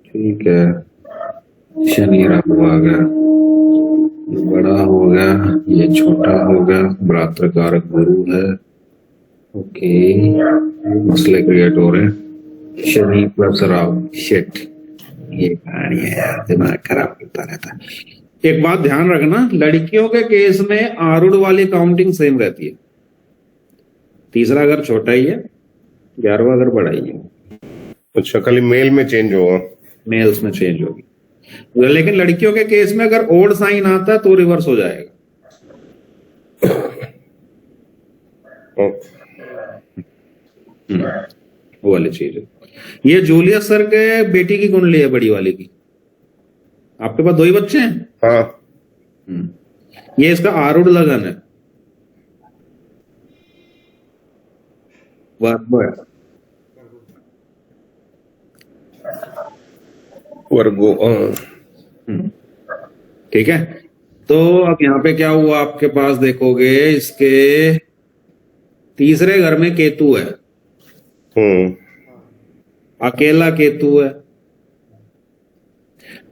ठीक है, शनि राहु आ गया, ये बड़ा हो गया, ये छोटा हो गया, भ्रातृ कारक गुरु है। ओके, मसले क्रिएट हो रहे हैं। शनि प्लस राहु, शिट, ये कहानी है यार, दिमाग खराब करता रहता है। एक बात ध्यान रखना, लड़कियों के केस में आरूढ़ वाली काउंटिंग सेम रहती है। तीसरा अगर छोटा ही है, 11वां अगर बड़ा ही है। अच्छा, खाली मेल में चेंज होगा, मेल्स में चेंज होगी। लेकिन लड़कियों के केस में अगर ओड साइन आता है तो रिवर्स हो जाएगा। वो वाली चीज है। ये जूलियस सर के बेटी की कुंडली है, बड़ी वाली की। आपके पास 2 ही बच्चे हैं? हाँ। ये इसका आरूढ़ लगन है, वर्गो। ठीक है, तो अब यहाँ पे क्या हुआ, आपके पास देखोगे इसके तीसरे घर में केतु है, अकेला केतु है,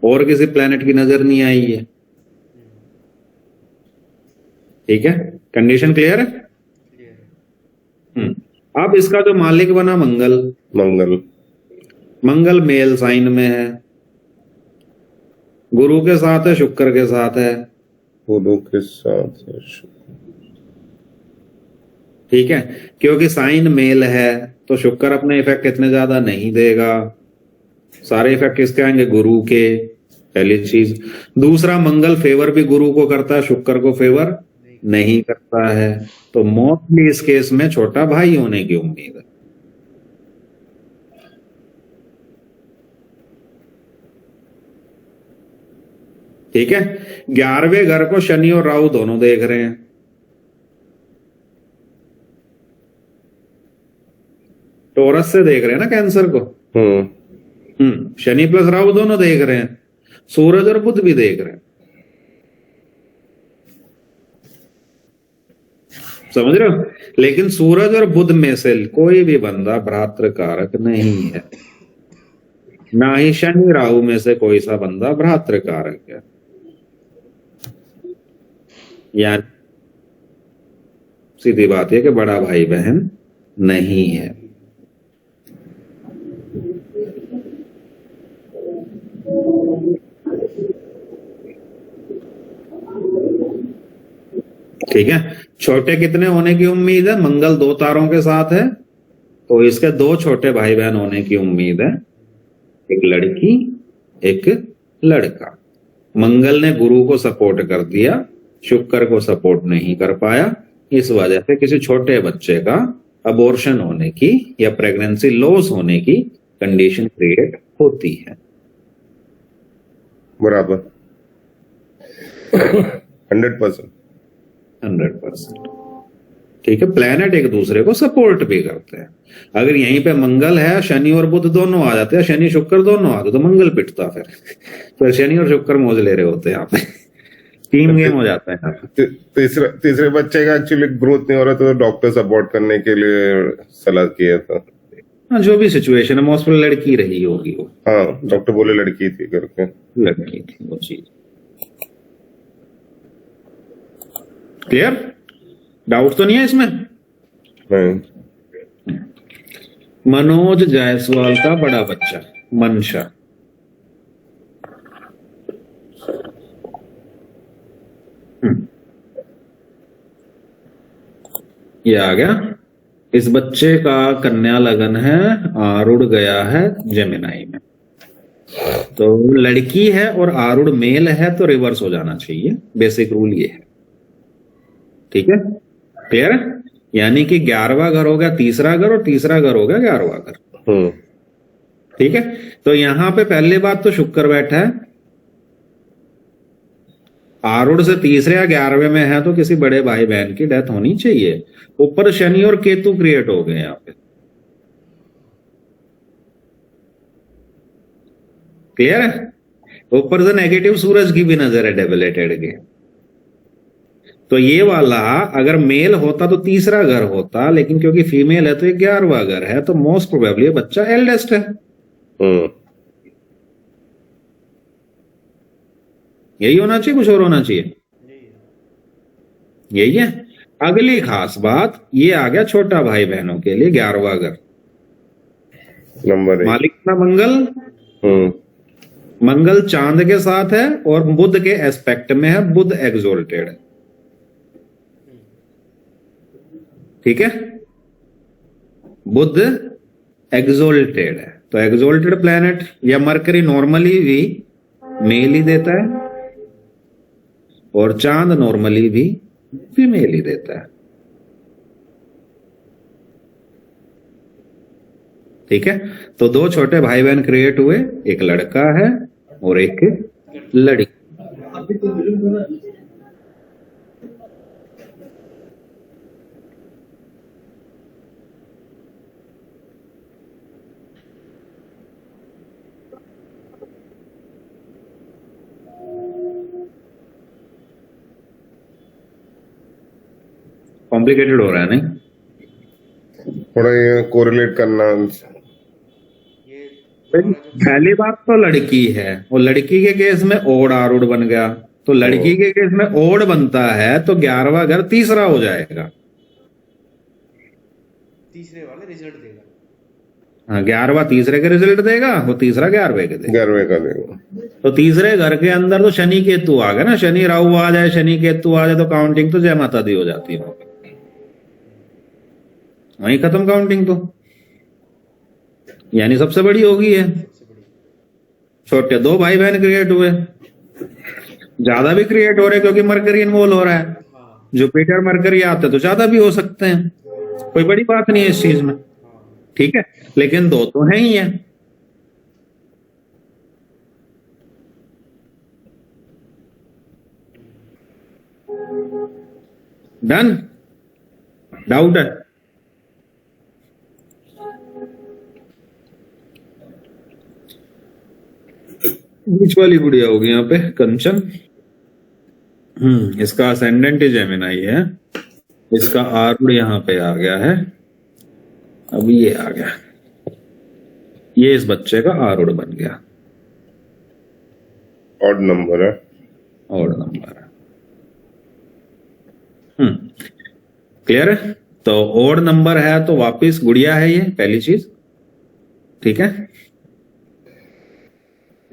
और किसी प्लेनेट की नजर नहीं आई है। ठीक है, कंडीशन क्लियर है? अब इसका जो मालिक बना मंगल, मंगल मेल साइन में है, गुरु के साथ है, शुक्र के साथ है, गुरु के साथ है, ठीक है, क्योंकि साइन मेल है तो शुक्र अपने इफेक्ट इतने ज्यादा नहीं देगा, सारे इफेक्ट किसके आएंगे, गुरु के, पहली चीज। दूसरा, मंगल फेवर भी गुरु को करता है, शुक्र को फेवर नहीं करता है, तो मोस्टली इस केस में छोटा भाई होने की उम्मीद है। ठीक है, 11वें घर को शनि और राहु दोनों देख रहे हैं, टोरस से देख रहे हैं ना कैंसर को। शनि प्लस राहु दोनों देख रहे हैं, सूरज और बुध भी देख रहे हैं, समझ रहे हो। लेकिन सूरज और बुध में से कोई भी बंदा भ्रातृ कारक नहीं है, ना ही शनि राहु में से कोई सा बंदा भ्रातृ कारक है। यानी सीधी बात है कि बड़ा भाई बहन नहीं है। ठीक है, छोटे कितने होने की उम्मीद है, मंगल 2 तारों के साथ है तो इसके 2 छोटे भाई बहन होने की उम्मीद है, एक लड़की एक लड़का। मंगल ने गुरु को सपोर्ट कर दिया, शुक्र को सपोर्ट नहीं कर पाया, इस वजह से किसी छोटे बच्चे का अबॉर्शन होने की या प्रेगनेंसी लॉस होने की कंडीशन क्रिएट होती है। बराबर 100%। ठीक है, प्लेनेट एक दूसरे को सपोर्ट भी करते हैं। अगर यहीं पे मंगल है, शनि और बुध दोनों आ जाते हैं, शनि शुक्र दोनों आते तो मंगल पिटता, फिर शनि और शुक्र मौज ले रहे होते हैं यहाँ पे, टीम गेम हो जाता है। तीसरे बच्चे का एक्चुअली ग्रोथ नहीं हो रहा तो डॉक्टर सपोर्ट करने के लिए सलाह किया था। हाँ, जो भी सिचुएशन है, मोस्ट लड़की रही होगी वो। हाँ, डॉक्टर बोले लड़की थी करके, लड़की थी वो चीज। क्लियर, डाउट तो नहीं है इसमें? नहीं। मनोज जायसवाल का बड़ा बच्चा मनशा, ये आ गया। इस बच्चे का कन्या लगन है, आरूढ़ गया है जेमिनाई में, तो लड़की है और आरूढ़ मेल है तो रिवर्स हो जाना चाहिए, बेसिक रूल ये है। ठीक है, क्लियर है? यानी कि 11वां घर हो गया तीसरा घर और तीसरा घर हो गया 11वां घर। ठीक है, तो यहां पे पहली बात तो शुक्र बैठा है, आरूढ़ से तीसरे या 11वें में है तो किसी बड़े भाई बहन की डेथ होनी चाहिए। ऊपर शनि और केतु क्रिएट हो गए यहां पे। क्लियर है? ऊपर से नेगेटिव सूरज की भी नजर है डेबिलेटेड के। तो ये वाला अगर मेल होता तो तीसरा घर होता, लेकिन क्योंकि फीमेल है तो 11वां घर है, तो मोस्ट प्रोबेबली बच्चा एल्डेस्ट है। यही होना चाहिए, कुछ और होना चाहिए? यही है। अगली खास बात ये आ गया छोटा भाई बहनों के लिए 11वां घर, नंबर मालिक ना मंगल। मंगल चांद के साथ है और बुध के एस्पेक्ट में है, बुध एक्सोल्टेड है। ठीक है, बुध एक्सोल्टेड है, तो एक्सोल्टेड प्लैनेट या मरकरी नॉर्मली भी मेल ही देता है और चांद नॉर्मली भी फीमेल ही देता है। ठीक है, तो 2 छोटे भाई बहन क्रिएट हुए, एक लड़का है और एक लड़की। कॉम्प्लिकेटेड हो रहा है नहीं? थोड़ा ये कोरिलेट करना। पहली बात तो लड़की है और लड़की के केस में ओड आरूढ़ बन गया, तो लड़की के केस में ओड बनता है तो 11वां घर तीसरा हो जाएगा, तीसरे वाले रिजल्ट देगा। हाँ, 11वां तीसरे के रिजल्ट देगा, वो तीसरा 11वें के देगा। 11वें का देगा। तो तीसरे घर के अंदर तो शनि केतु आ गया ना, शनि राहु आ जाए, शनि केतु आ जाए तो काउंटिंग तो जय माता दी हो जाती है। वहीं खत्म काउंटिंग तो, यानी सबसे बड़ी होगी है। सबसे बड़ी। छोटे दो भाई बहन क्रिएट हुए, ज्यादा भी क्रिएट हो रहे क्योंकि मरकरी इन्वॉल्व हो रहा है। हाँ जुपिटर मरकरी आते तो ज्यादा भी हो सकते हैं, कोई बड़ी बात नहीं है इस चीज में, हाँ। ठीक है। लेकिन दो तो है ही है। डन, डाउट है? बीच वाली गुड़िया होगी यहाँ पे कंचन। इसका असेंडेंट जेमिनाई है, इसका आरूढ़ यहाँ पे आ गया है, अब ये आ गया, ये इस बच्चे का आरूढ़ बन गया, ऑड नंबर है। ऑड नंबर है। क्लियर है? तो ऑड नंबर है तो वापिस गुड़िया है ये पहली चीज, ठीक है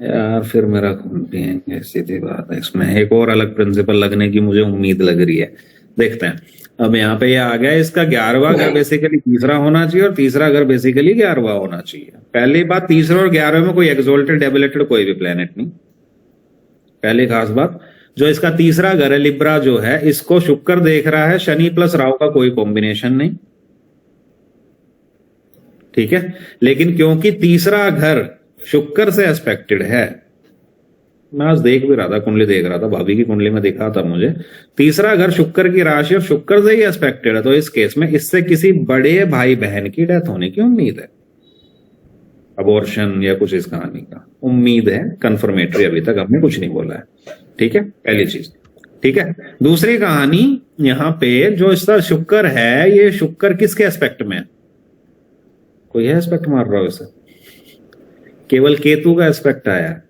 यार। फिर मेरा खून पिएंगे, सीधी बात है। इसमें एक और अलग प्रिंसिपल लगने की मुझे उम्मीद लग रही है, देखते हैं। अब यहाँ पे ये आ गया, इसका 11वां घर बेसिकली तीसरा होना चाहिए और तीसरा घर बेसिकली 11वां होना चाहिए। पहली बात, तीसरे और 11वें में कोई एक्सोल्टेड डेबिलेटेड कोई भी प्लेनेट नहीं। पहली खास बात, जो इसका तीसरा घर है लिब्रा जो है, इसको शुक्र देख रहा है, शनि प्लस राहु का कोई कॉम्बिनेशन नहीं, ठीक है। लेकिन क्योंकि तीसरा घर शुक्र से एस्पेक्टेड है, मैं आज देख भी रहा था, कुंडली देख रहा था, भाभी की कुंडली में देखा था मुझे, तीसरा घर शुक्र की राशि और शुक्र से ही एस्पेक्टेड है, तो इस केस में इससे किसी बड़े भाई बहन की डेथ होने की उम्मीद है, अबॉर्शन या कुछ इस कहानी का उम्मीद है, कंफर्मेटरी अभी तक हमने कुछ नहीं बोला है, ठीक है। पहली चीज, ठीक है। दूसरी कहानी, यहां पे जो इसका शुक्र है, ये शुक्र किसके एस्पेक्ट में है? कोई है एस्पेक्ट मार रहा हो इसे? केवल केतु का एस्पेक्ट आया है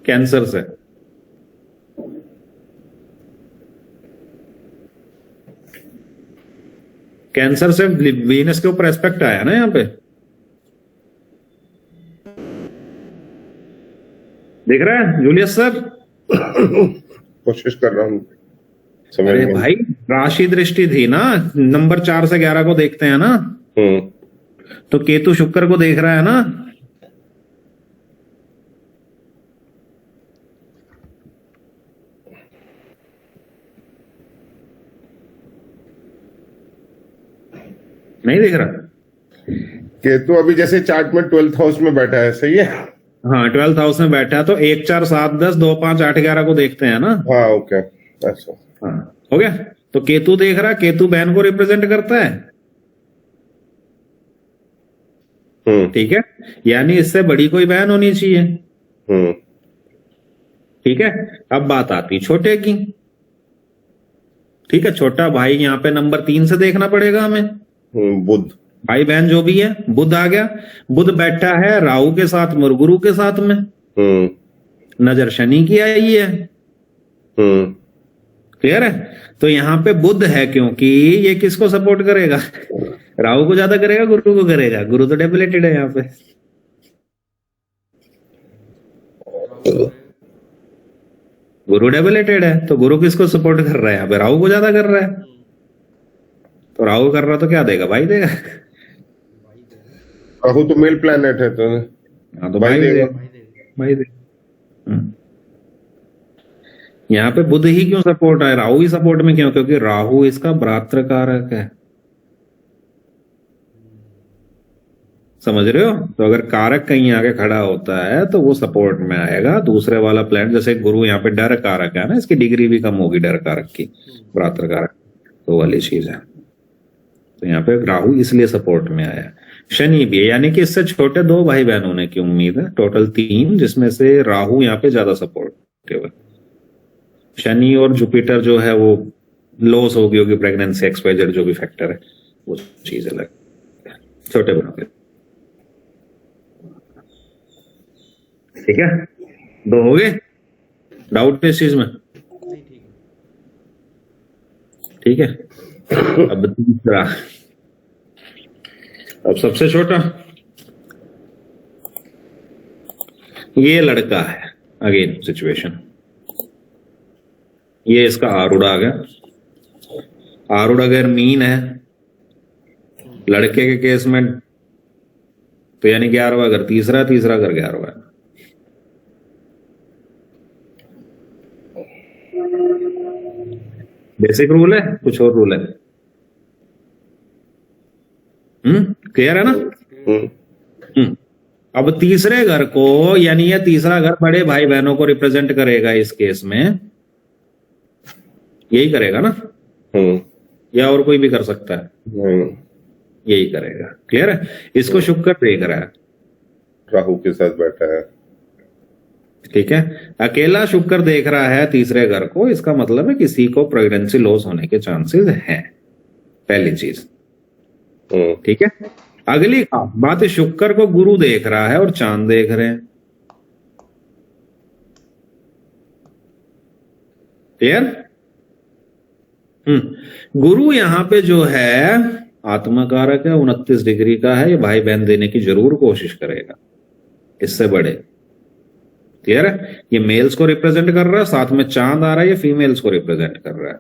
कैंसर से। कैंसर से वीनस के ऊपर एस्पेक्ट आया ना यहाँ पे, देख रहा है जूलियस सर? कोशिश कर रहा हूँ समझ अरे में। भाई, राशि दृष्टि थी ना, नंबर 4 से 11 को देखते हैं ना, तो केतु शुक्र को देख रहा है ना। नहीं देख रहा? केतु अभी जैसे चार्ट में 12th हाउस में बैठा है, सही है। हाँ, 12th हाउस में बैठा है, तो 1 4 7 10 2 5 8 11 को देखते हैं ना। हाँ ओके, अच्छा हाँ, हो गया। तो केतु देख रहा है, केतु बहन को रिप्रेजेंट करता है, ठीक है। यानी इससे बड़ी कोई बहन होनी चाहिए, ठीक है। अब बात आती छोटे की, ठीक है। छोटा भाई यहाँ पे नंबर 3 से देखना पड़ेगा हमें, बुध, भाई बहन जो भी है। बुध आ गया, बुध बैठा है राहु के साथ और गुरु के साथ में, नजर शनि की आई है, क्लियर है। तो यहाँ पे बुध है, क्योंकि ये किसको सपोर्ट करेगा? राहु को ज्यादा करेगा, गुरु को करेगा? गुरु तो डेबिलेटेड है यहाँ पे, गुरु डेबिलेटेड है, तो गुरु किसको सपोर्ट कर रहा है यहाँ पे? राहु को ज्यादा कर रहा है। तो राहु कर रहा तो क्या देगा? भाई देगा। राहु तो मेल प्लैनेट है, तो हाँ, तो भाई देगा, भाई देगा। यहाँ पे बुध ही क्यों सपोर्ट है, राहु ही सपोर्ट में क्यों? क्योंकि राहु इसका भ्रातृ कारक है, समझ रहे हो। तो अगर कारक कहीं आके खड़ा होता है तो वो सपोर्ट में आएगा। दूसरे वाला प्लैनेट, जैसे गुरु यहाँ पे डर कारक है ना, इसकी डिग्री भी कम होगी डर कारक की, भ्रातृ कारक, तो वाली चीज है। तो यहाँ पे राहु इसलिए सपोर्ट में आया। शनि भी है, यानी कि इससे छोटे 2 भाई बहन होने की उम्मीद है, टोटल 3, जिसमें से राहु यहाँ पे ज्यादा सपोर्टिव है। शनि और जुपिटर जो है वो लॉस होगी प्रेगनेंसी XYZ जो भी फैक्टर है, वो चीज अलग, छोटे बड़ों के, ठीक है। 2 हो गए, डाउट इस चीज में? ठीक है। अब तीसरा, अब सबसे छोटा, ये लड़का है। अगेन सिचुएशन, ये इसका आरूढ़ आ गया, आरूढ़ अगर मीन है लड़के के केस में तो यानी 11वां घर तीसरा घर 11वां है। बेसिक रूल है, कुछ और रूल है? क्लियर है ना? अब तीसरे घर को यानी यह तीसरा घर बड़े भाई बहनों को रिप्रेजेंट करेगा इस केस में, यही करेगा ना? या और कोई भी कर सकता है? यही करेगा। क्लियर है? इसको शुक्र देख रहा है, राहु के साथ बैठा है। ठीक है, अकेला शुक्र देख रहा है तीसरे घर को, इसका मतलब है किसी को प्रेगनेंसी लॉस होने के चांसेस हैं, पहली चीज। ठीक है, अगली बात, शुक्र को गुरु देख रहा है और चांद देख रहे हैं। क्लियर? गुरु यहां पे जो है आत्मकारक है, 29 डिग्री का है, ये भाई बहन देने की जरूर कोशिश करेगा, इससे बड़े। क्लियर है? ये मेल्स को रिप्रेजेंट कर रहा है, साथ में चांद आ रहा है, ये फीमेल्स को रिप्रेजेंट कर रहा है।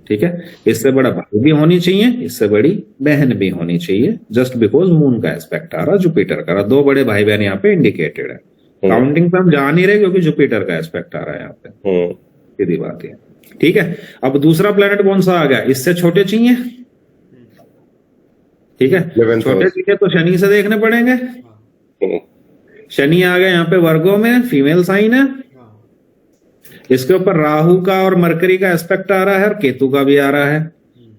ठीक है, इससे बड़ा भाई भी होनी चाहिए, इससे बड़ी बहन भी होनी चाहिए, जस्ट बिकॉज मून का एस्पेक्ट आ रहा, जुपिटर का रहा, दो बड़े भाई बहन यहाँ पे इंडिकेटेड है। काउंटिंग पे हम जा नहीं रहे क्योंकि जुपिटर का एस्पेक्ट आ रहा है यहाँ पे, सीधी बात है। ठीक है, अब दूसरा प्लेनेट कौन सा आ गया? इससे छोटे चाहिए। ठीक है, छोटे चाहिए तो शनि से देखने पड़ेंगे। शनि आ गया यहाँ पे वर्गो में, फीमेल साइन है। इसके ऊपर राहु का और मरकरी का एस्पेक्ट आ रहा है और केतु का भी आ रहा है।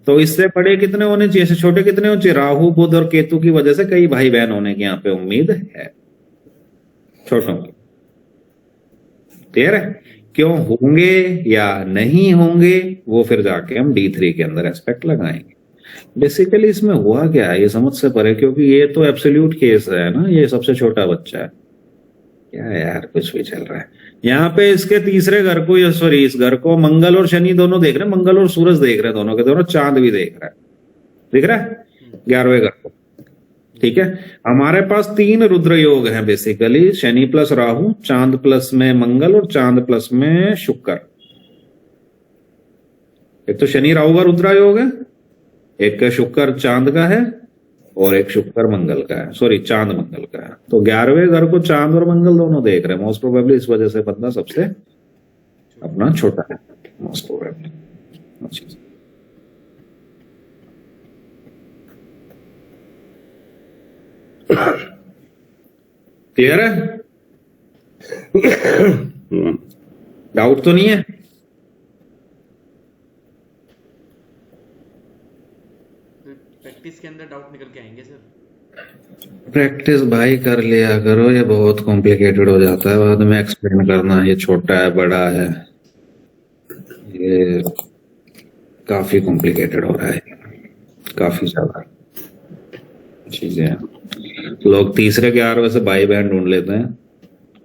तो इससे बड़े कितने होने चाहिए, इससे छोटे कितने होने चाहिए? राहु बुध और केतु की वजह से कई भाई बहन होने की यहाँ पे उम्मीद है, छोटों की। क्लियर है? क्यों होंगे या नहीं होंगे वो फिर जाके हम D3 के अंदर एस्पेक्ट लगाएंगे। बेसिकली इसमें हुआ क्या है ये समझ से परे, क्योंकि ये तो एब्सोल्यूट केस है ना, ये सबसे छोटा बच्चा है। क्या यार कुछ भी चल रहा है यहाँ पे। इसके तीसरे घर को, या सॉरी इस घर को मंगल और शनि दोनों देख रहे हैं, मंगल और सूरज देख रहे हैं, दोनों के दोनों, चांद भी देख रहा है, दिख रहा है 11वें घर को। ठीक है, हमारे पास 3 रुद्र योग हैं बेसिकली, शनि प्लस राहु, चांद प्लस में मंगल और चांद प्लस में शुक्र। एक तो शनि राहु का रुद्रा योग है, एक शुक्र चांद का है और एक शुक्र मंगल का है, सॉरी चांद मंगल का है। तो 11वें घर को चांद और मंगल दोनों देख रहे हैं, मोस्ट प्रोबेबली इस वजह से बंदा सबसे अपना छोटा है, मोस्ट प्रोबेबली। क्लियर है? डाउट तो नहीं है? प्रैक्टिस के अंदर डाउट निकल के आएंगे सर। प्रैक्टिस भाई कर लिया करो, ये बहुत कॉम्प्लिकेटेड हो जाता है बाद में एक्सप्लेन करना, ये छोटा है बड़ा है, ये काफी कॉम्प्लिकेटेड हो रहा है, काफी ज्यादा चीजें। लोग तीसरे के 11वें से भाई बहन ढूंढ लेते हैं,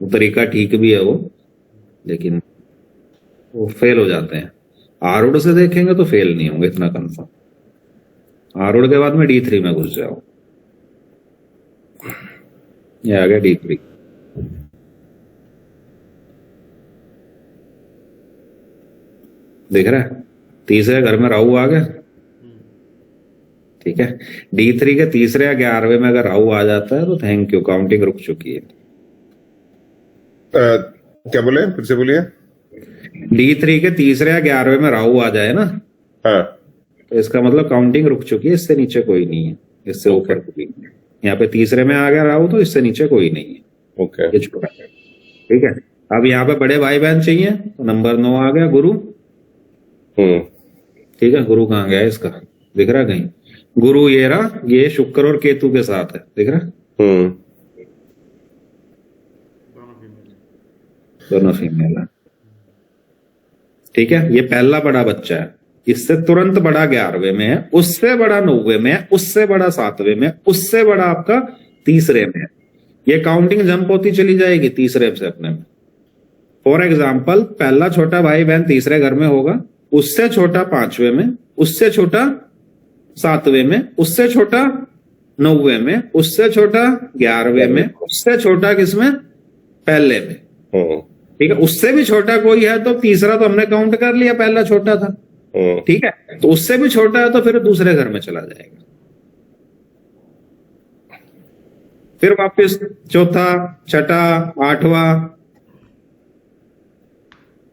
वो तरीका ठीक भी है वो, लेकिन वो फेल हो जाते हैं। आरूढ़ से देखेंगे तो फेल नहीं होंगे, इतना कंफर्म। आरूढ़ के बाद में D3 में घुस जाओ, ये आ गया D3। देख रहा है? तीसरे घर में राहु आ गया। ठीक है, D3 के तीसरे या 11वें में अगर राहु आ जाता है तो थैंक यू, काउंटिंग रुक चुकी है। क्या बोले, फिर से बोलिए। D3 के तीसरे या 11वें में राहु आ जाए ना, हाँ, तो इसका मतलब काउंटिंग रुक चुकी है, इससे नीचे कोई नहीं है, इससे ऊपर कोई नहीं है। यहाँ पे तीसरे में आ गया राहु तो इससे नीचे कोई नहीं है। ओके, ये छोटा है। ठीक है, अब यहाँ पे बड़े भाई बहन चाहिए तो नंबर 9 आ गया, गुरु। ठीक है, गुरु कहाँ गया इसका, दिख रहा कहीं? गुरु ये रहा, ये शुक्र और केतु के साथ है, दिख रहा? दोनों फीमेल है। ठीक है, ये पहला बड़ा बच्चा है, इससे तुरंत बड़ा 11वें में है, उससे बड़ा 9वें में है, उससे बड़ा 7वें में, उससे बड़ा आपका तीसरे में है। ये काउंटिंग जंप होती चली जाएगी तीसरे से अपने में। फॉर एग्जाम्पल, पहला छोटा भाई बहन तीसरे घर में होगा, उससे छोटा 5वें में, उससे छोटा 7वें में, उससे छोटा 9वें में, उससे छोटा 11वें में, उससे छोटा किसमें? पहले में। ठीक है, उससे भी छोटा कोई है तो तीसरा तो हमने काउंट कर लिया, पहला छोटा था, ठीक है, तो उससे भी छोटा है तो फिर दूसरे घर में चला जाएगा, फिर वापस चौथा, छठा, आठवां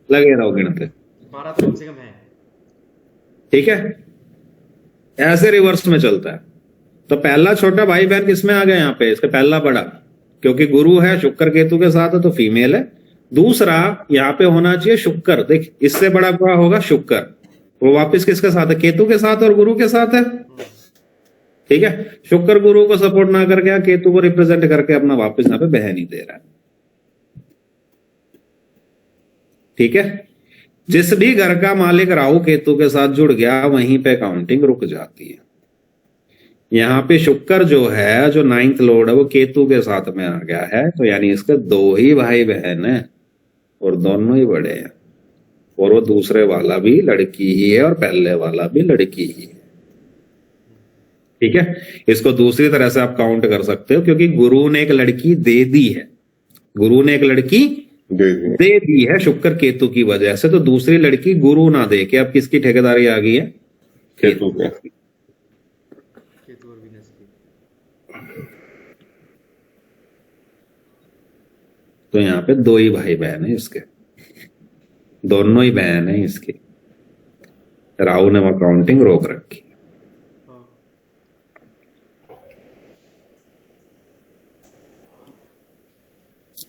लगे रहो गिनते। 12 तो कम से कम है। ठीक है, ऐसे रिवर्स में चलता है। तो पहला छोटा भाई बहन किसमें आ गया यहाँ पे, इसका पहला बड़ा, क्योंकि गुरु है शुक्र केतु के साथ है तो फीमेल है। दूसरा यहाँ पे होना चाहिए शुक्र, देख इससे बड़ा क्या होगा शुक्र, वो वापस किसके साथ है, केतु के साथ और गुरु के साथ है। ठीक है, शुक्र गुरु को सपोर्ट ना करके केतु को रिप्रेजेंट करके अपना वापस यहाँ पे बहन ही दे रहा है। ठीक है, जिस भी घर का मालिक राहु केतु के साथ जुड़ गया वहीं पे काउंटिंग रुक जाती है। यहाँ पे शुक्र जो है, जो 9th लॉर्ड है, वो केतु के साथ में आ गया है, तो यानी इसके 2 ही भाई बहन है और दोनों ही बड़े हैं, और वो दूसरे वाला भी लड़की ही है और पहले वाला भी लड़की ही है। ठीक है, इसको दूसरी तरह से आप काउंट कर सकते हो, क्योंकि गुरु ने एक लड़की दे दी है, गुरु ने एक लड़की दे दी है शुक्र केतु की वजह से, तो दूसरी लड़की गुरु ना दे के अब किसकी ठेकेदारी आ गई है, केतु की। केतु और वीनस की। तो यहाँ पे 2 ही भाई बहन है इसके, दोनों ही बहन है इसकी, राहु ने वो काउंटिंग रोक रखी। हाँ।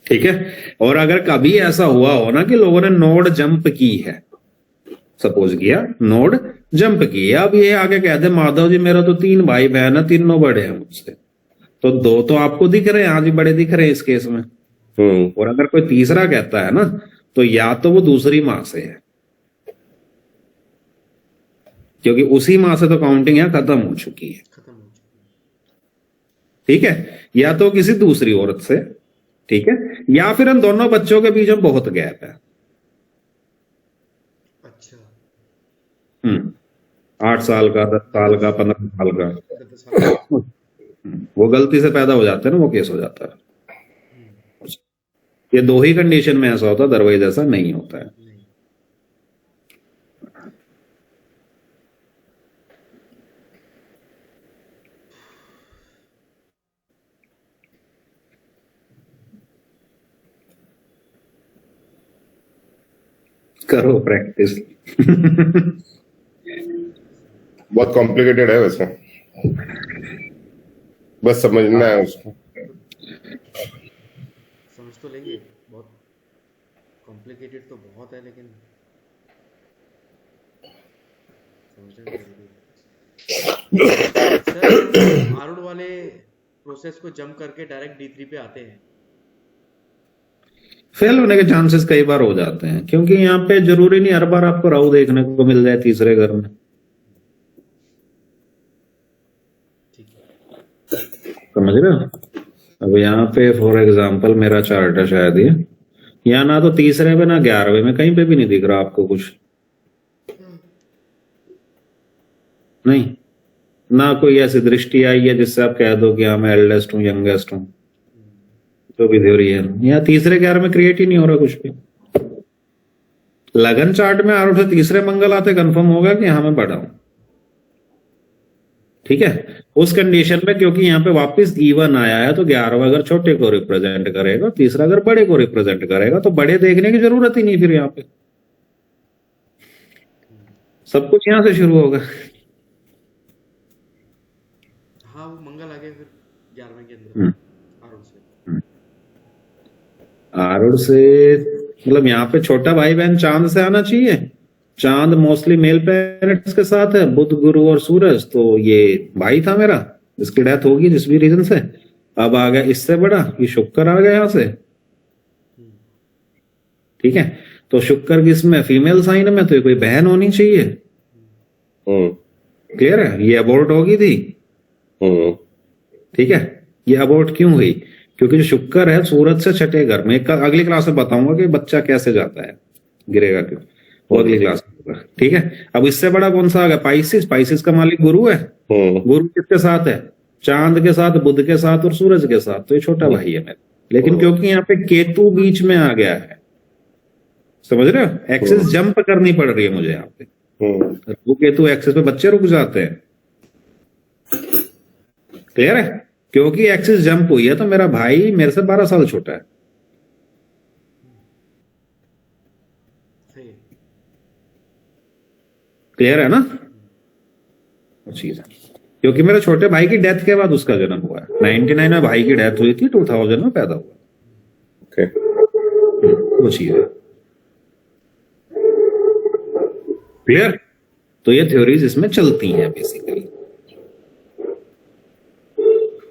ठीक है, और अगर कभी ऐसा हुआ हो ना कि लोगों ने नोड जंप की है, सपोज किया नोड जंप की है, अब ये आगे कहते माधव जी मेरा तो 3 भाई बहन है, तीनों बड़े हैं मुझसे, तो 2 तो आपको दिख रहे हैं, आज ही बड़े दिख रहे हैं इस केस में। और अगर कोई तीसरा कहता है ना, तो या तो वो दूसरी मां से है, क्योंकि उसी मां से तो काउंटिंग यहां खत्म हो चुकी है। खत्म हो चुकी ठीक है, या तो किसी दूसरी औरत से, ठीक है, या फिर इन दोनों बच्चों के बीच में बहुत गैप है। है। अच्छा। 8 साल का, 10 साल का, 15 साल का, 10 साल। वो गलती से पैदा हो जाते हैं ना, वो केस हो जाता है। ये 2 ही कंडीशन में ऐसा होता है, अदरवाइज ऐसा नहीं होता है। नहीं। करो प्रैक्टिस। बहुत कॉम्प्लिकेटेड है वैसे, बस समझना है उसको। समझ तो लेंगे, बहुत कॉम्प्लिकेटेड तो बहुत है, लेकिन समझना जरूरी है। सर आरूढ़ वाले प्रोसेस को जंप करके डायरेक्ट D3 पे आते हैं। फेल होने के चांसेस कई बार हो जाते हैं, क्योंकि यहाँ पे जरूरी नहीं हर बार आपको राहु देखने को मिल जाए तीसरे घर में। ठीक है। समझ रहे हो, अब यहाँ पे फॉर एग्जांपल मेरा चार्ट है शायद ये, यहाँ ना तो तीसरे में ना 11वें में, कहीं पे भी नहीं दिख रहा आपको कुछ, नहीं ना कोई ऐसी दृष्टि आई है जिससे आप कह दो कि हाँ मैं एल्डेस्ट हूँ, यंगेस्ट हूँ, तो भी थ्योरी है। यहाँ तीसरे 11 में क्रिएट ही नहीं हो रहा कुछ भी। लगन चार्ट में आरूढ़ से तीसरे मंगल आते कंफर्म होगा कि हाँ मैं बड़ा हूं। ठीक है, उस कंडीशन में क्योंकि यहाँ पे वापस इवन आया है, तो 11वां अगर छोटे को रिप्रेजेंट करेगा, तीसरा अगर बड़े को रिप्रेजेंट करेगा, तो बड़े देखने की जरूरत ही नहीं फिर यहाँ पे, सब कुछ यहां से शुरू होगा। हाँ, वो मंगल आ गया फिर 11वें के अंदर आरूढ़ से मतलब यहाँ पे छोटा भाई बहन चांद से आना चाहिए। चांद मोस्टली मेल प्लैनेट्स के साथ है, बुध गुरु और सूरज, तो ये भाई था मेरा, इसकी डेथ होगी जिस भी रीजन से। अब आ गया इससे बड़ा, ये शुक्र आ गया यहाँ से। ठीक है, तो शुक्र किसमें, फीमेल साइन में, तो ये कोई बहन होनी चाहिए। क्लियर है, ये अबॉर्ट होगी थी। ठीक है, ये अबॉर्ट क्यों हुई, क्योंकि जो शुक्र है सूरज से छठे घर में, अगली क्लास में बताऊंगा कि बच्चा कैसे जाता है, गिरेगा क्यों, वो अगली क्लास में। ठीक है, अब इससे बड़ा कौन सा आ गया, पाइसिस। पाइसिस का मालिक गुरु है। गुरु किसके साथ है, चांद के साथ, बुध के साथ और सूरज के साथ, तो ये छोटा भाई है मेरा। लेकिन क्योंकि यहाँ पे केतु बीच में आ गया है, समझ रहे हो, एक्सिस जंप करनी पड़ रही है मुझे यहाँ पे, राहु केतु एक्सिस पे बच्चे रुक जाते हैं। क्लियर है? क्योंकि एक्सिस जंप हुई है तो मेरा भाई मेरे से 12 साल छोटा है। सही है। क्लियर है ना? वो चीज है क्योंकि मेरे छोटे भाई की डेथ के बाद उसका जन्म हुआ है। 99 में भाई की डेथ हुई थी, 2000 में पैदा हुआ। ओके, वो चीज है। क्लियर? तो ये थ्योरीज इसमें चलती हैं बेसिकली।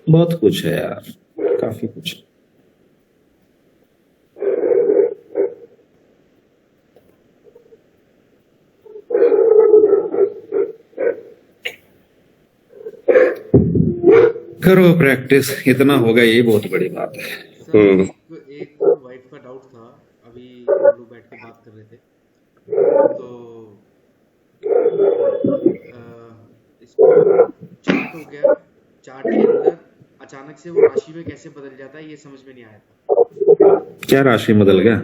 बहुत कुछ है यार, काफी कुछ। करो प्रैक्टिस, इतना होगा यही बहुत बड़ी बात है। सर एक वाइफ का डाउट था, अभी हम लोग बैठ के बात कर रहे थे तो इसको चार्ट हो गया, चार्ट के अंदर अचानक से वो राशि में कैसे बदल जाता है ये समझ में नहीं आया था। क्या राशि बदल गया?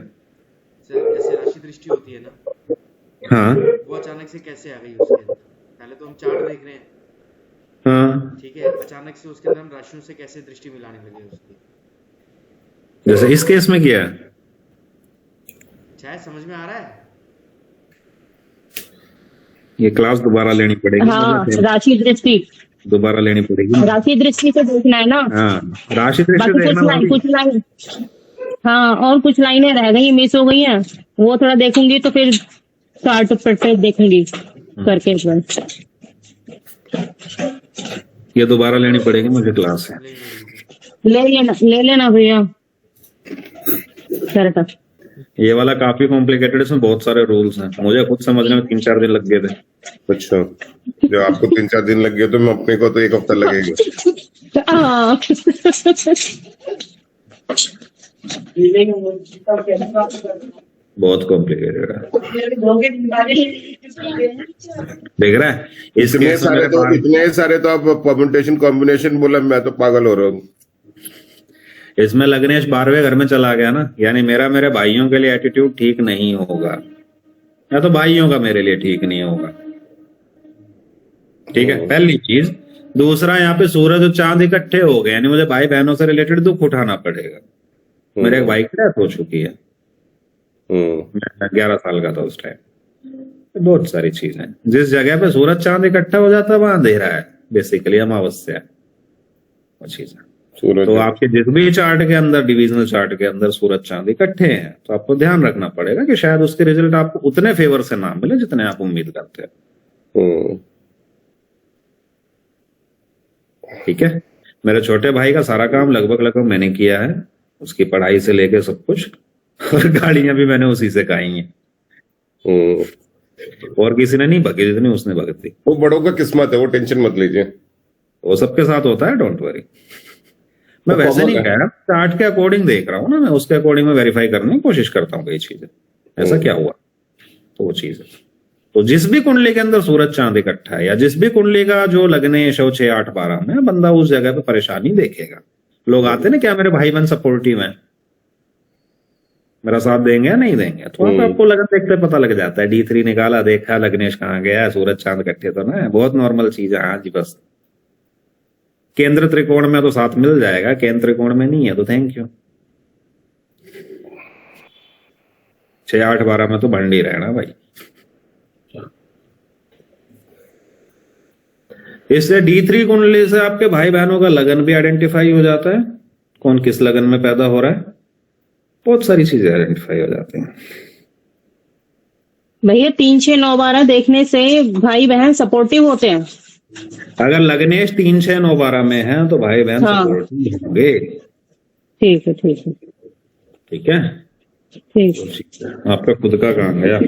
सर जैसे राशि दृष्टि होती है ना, हाँ वो अचानक से कैसे आ गई उसके अंदर? पहले तो हम चार्ट देख रहे हैं, हाँ, ठीक है, अचानक से उसके अंदर हम राशियों से कैसे दृष्टि मिलाने लगे उसकी? जैसे इस केस में किया है। शायद समझ में आ रहा है। ये क्लास दोबारा लेनी पड़ेगी। हाँ, राशि दृष्टि दोबारा लेनी पड़ेगी। राशि दृष्टि से देखना है ना। हाँ, राशि दृष्टि बाकी देखना कुछ लाइन हाँ, और कुछ लाइनें रह गई, मिस हो गई हैं, वो थोड़ा देखूंगी तो फिर चार्ट पर देखूंगी करके एक बार। ये दोबारा लेनी पड़ेगी मुझे क्लास है। ले लेना भैया चार्ट। ये वाला काफी कॉम्प्लिकेटेड, इसमें बहुत सारे रूल्स हैं, मुझे खुद समझने में 3-4 दिन लग गए थे। अच्छा, जो आपको 3-4 दिन लग गए तो मैं अपने को तो 1 हफ्ता लगेगा। हाँ। बहुत कॉम्प्लिकेटेड है, देख रहा है? इस इतने केस में सारे तो आप परम्यूटेशन कॉम्बिनेशन बोला, मैं तो पागल हो रहा हूँ। इसमें लग्नेश 12वें घर में चला गया ना, यानी मेरे भाइयों के लिए एटीट्यूड ठीक नहीं होगा, या तो भाइयों का मेरे लिए ठीक नहीं होगा। ठीक है, पहली चीज। दूसरा, यहाँ पे सूरज और चांद इकट्ठे हो गए, यानी मुझे भाई बहनों से रिलेटेड दुख उठाना पड़ेगा। मेरे एक भाई की डेथ हो चुकी है, मैं 11 साल का था उस टाइम। बहुत सारी चीजें, जिस जगह पे सूरज चांद इकट्ठा हो जाता है वहां अंधेरा है, बेसिकली अमावस्या है, वो चीज है। तो आपके जिस भी चार्ट के अंदर, डिविजनल चार्ट के अंदर सूरज चांद इकट्ठे हैं, तो आपको ध्यान रखना पड़ेगा कि शायद उसके रिजल्ट आपको उतने फेवर से ना मिले जितने आप उम्मीद करते हैं। ठीक है, मेरे छोटे भाई का सारा काम लगभग मैंने किया है, उसकी पढ़ाई से लेके सब कुछ, और गाड़ियां भी मैंने उसी से खाई हैं। और किसी ने नहीं भगी जितनी उसने भगती। वो बड़ों का किस्मत है, वो टेंशन मत लीजिए, वो सबके साथ होता है, डोंट वरी। मैं वैसे नहीं कह रहा, चार्ट के अकॉर्डिंग देख रहा हूँ ना, मैं उसके अकॉर्डिंग में वेरीफाई करने की कोशिश करता हूँ कई चीजें, ऐसा क्या हुआ, तो वो चीज है। तो जिस भी कुंडली के अंदर सूरज चांद इकट्ठा है, या जिस भी कुंडली का जो लग्नेश 6, 8, 12 में, बंदा उस जगह पे परेशानी देखेगा। लोग आते ना, क्या मेरे भाई बहन सपोर्टिव है, मेरा साथ देंगे या नहीं देंगे, तो आपको लगन देखते पता लग जाता है। D3 निकाला, देखा लग्नेश कहाँ गया, सूरज चांद इकट्ठे तो ना, बहुत नॉर्मल चीज है। हाँ जी, बस केंद्र त्रिकोण में तो साथ मिल जाएगा, केंद्र त्रिकोण में नहीं है तो थैंक यू। 6, 8, 12 में तो भंडी रहना भाई। इससे D3 कुंडली से आपके भाई बहनों का लगन भी आइडेंटिफाई हो जाता है, कौन किस लगन में पैदा हो रहा है, बहुत सारी चीजें आइडेंटिफाई हो जाती हैं। भैया 3, 6, 9, 12 देखने से भाई बहन सपोर्टिव होते हैं। अगर लग्नेश 3, 6, 9, 12 में है तो भाई बहन सपोर्टिव होंगे। ठीक है, ठीक है, ठीक है, ठीक है। आपका खुद का कहाँ गया?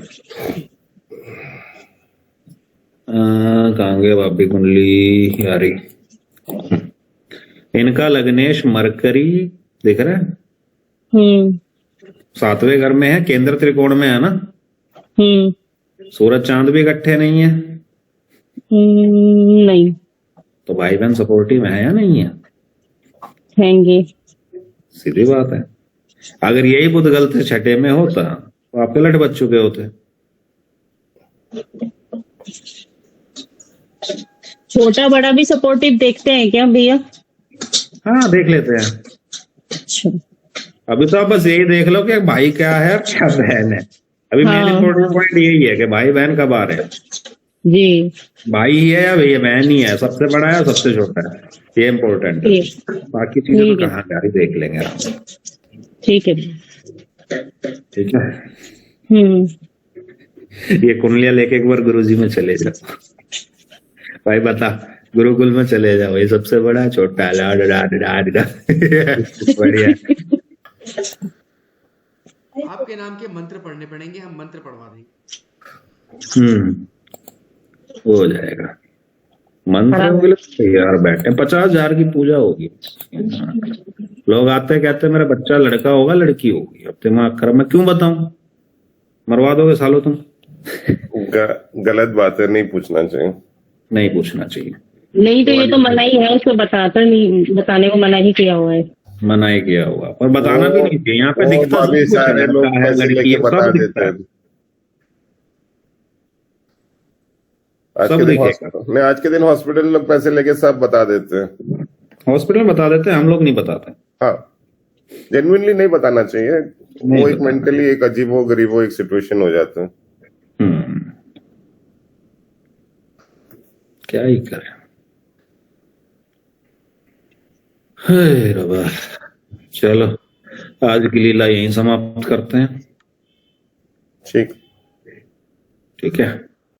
कहाँ गया भाभी कुंडली यारी? इनका लग्नेश मरकरी दिख रहा है, 7वें घर में है, केंद्र त्रिकोण में है ना। सूरज चांद भी इकट्ठे नहीं है। नहीं। तो भाई बहन सपोर्टिव है या नहीं है? हैंगे। सीधी बात है। अगर यही बुध गलत 6ठे में होता तो आपके लट बच चुके होते। छोटा बड़ा भी सपोर्टिव देखते हैं क्या भैया? हाँ देख लेते हैं। अच्छा। अभी तो आप बस यही देख लो कि भाई क्या है और क्या बहन है। अभी मेन हाँ इम्पोर्टेंट पॉइंट यही है कि भाई बहन कब आ रहे हैं। जी। भाई ही है या भैया बहन ही है, सबसे बड़ा है सबसे छोटा है, ये इम्पोर्टेंट है। ठीक बाकी चीजें ठीक तो है। कहाँ जाके देख लेंगे आराम से। ठीक है। ठीक है, हम्म। ये कुंडलियां लेके एक बार गुरुजी में चले जाओ। भाई बता, गुरुकुल में चले जाओ, ये सबसे बड़ा है, छोटा लाड लाड लाड बढ़िया। आपके नाम के मंत्र पढ़ने पड़ेंगे, हम मंत्र पढ़वा देंगे। हो जाएगा। मंत्रों के लिए यार बैठे 50,000 की पूजा होगी। लोग आते हैं कहते हैं मेरा बच्चा लड़का होगा लड़की होगी, अब दिमाग खराब, मैं क्यों बताऊं, मरवा दोगे सालो तुम। गलत बात है, नहीं पूछना चाहिए। नहीं पूछना चाहिए। नहीं तो ये तो मनाही है, उसको बताता नहीं, बताने को मना ही किया हुआ है। मना ही किया हुआ, पर बताना भी नहीं चाहिए। यहाँ पे वो दिखता सब भाभी कुछ है, सारे लोग लड़का है पैसे लड़की लेके है, बता सब देते दिखता है, हैं। आज सब के दिन दिखेगा। नहीं, आज के दिन हॉस्पिटल लोग पैसे लेके सब बता देते हैं। हॉस्पिटल बता देते हैं, हम लोग नहीं बताते। हाँ, जेन्युइनली नहीं बताना चाहिए। नहीं वो एक बताना मेंटली एक अजीबो गरीबो एक सिचुएशन हो जाता है। क्या ही करें। हे रबा, चलो आज की लीला यहीं समाप्त करते हैं। ठीक। ठीक है।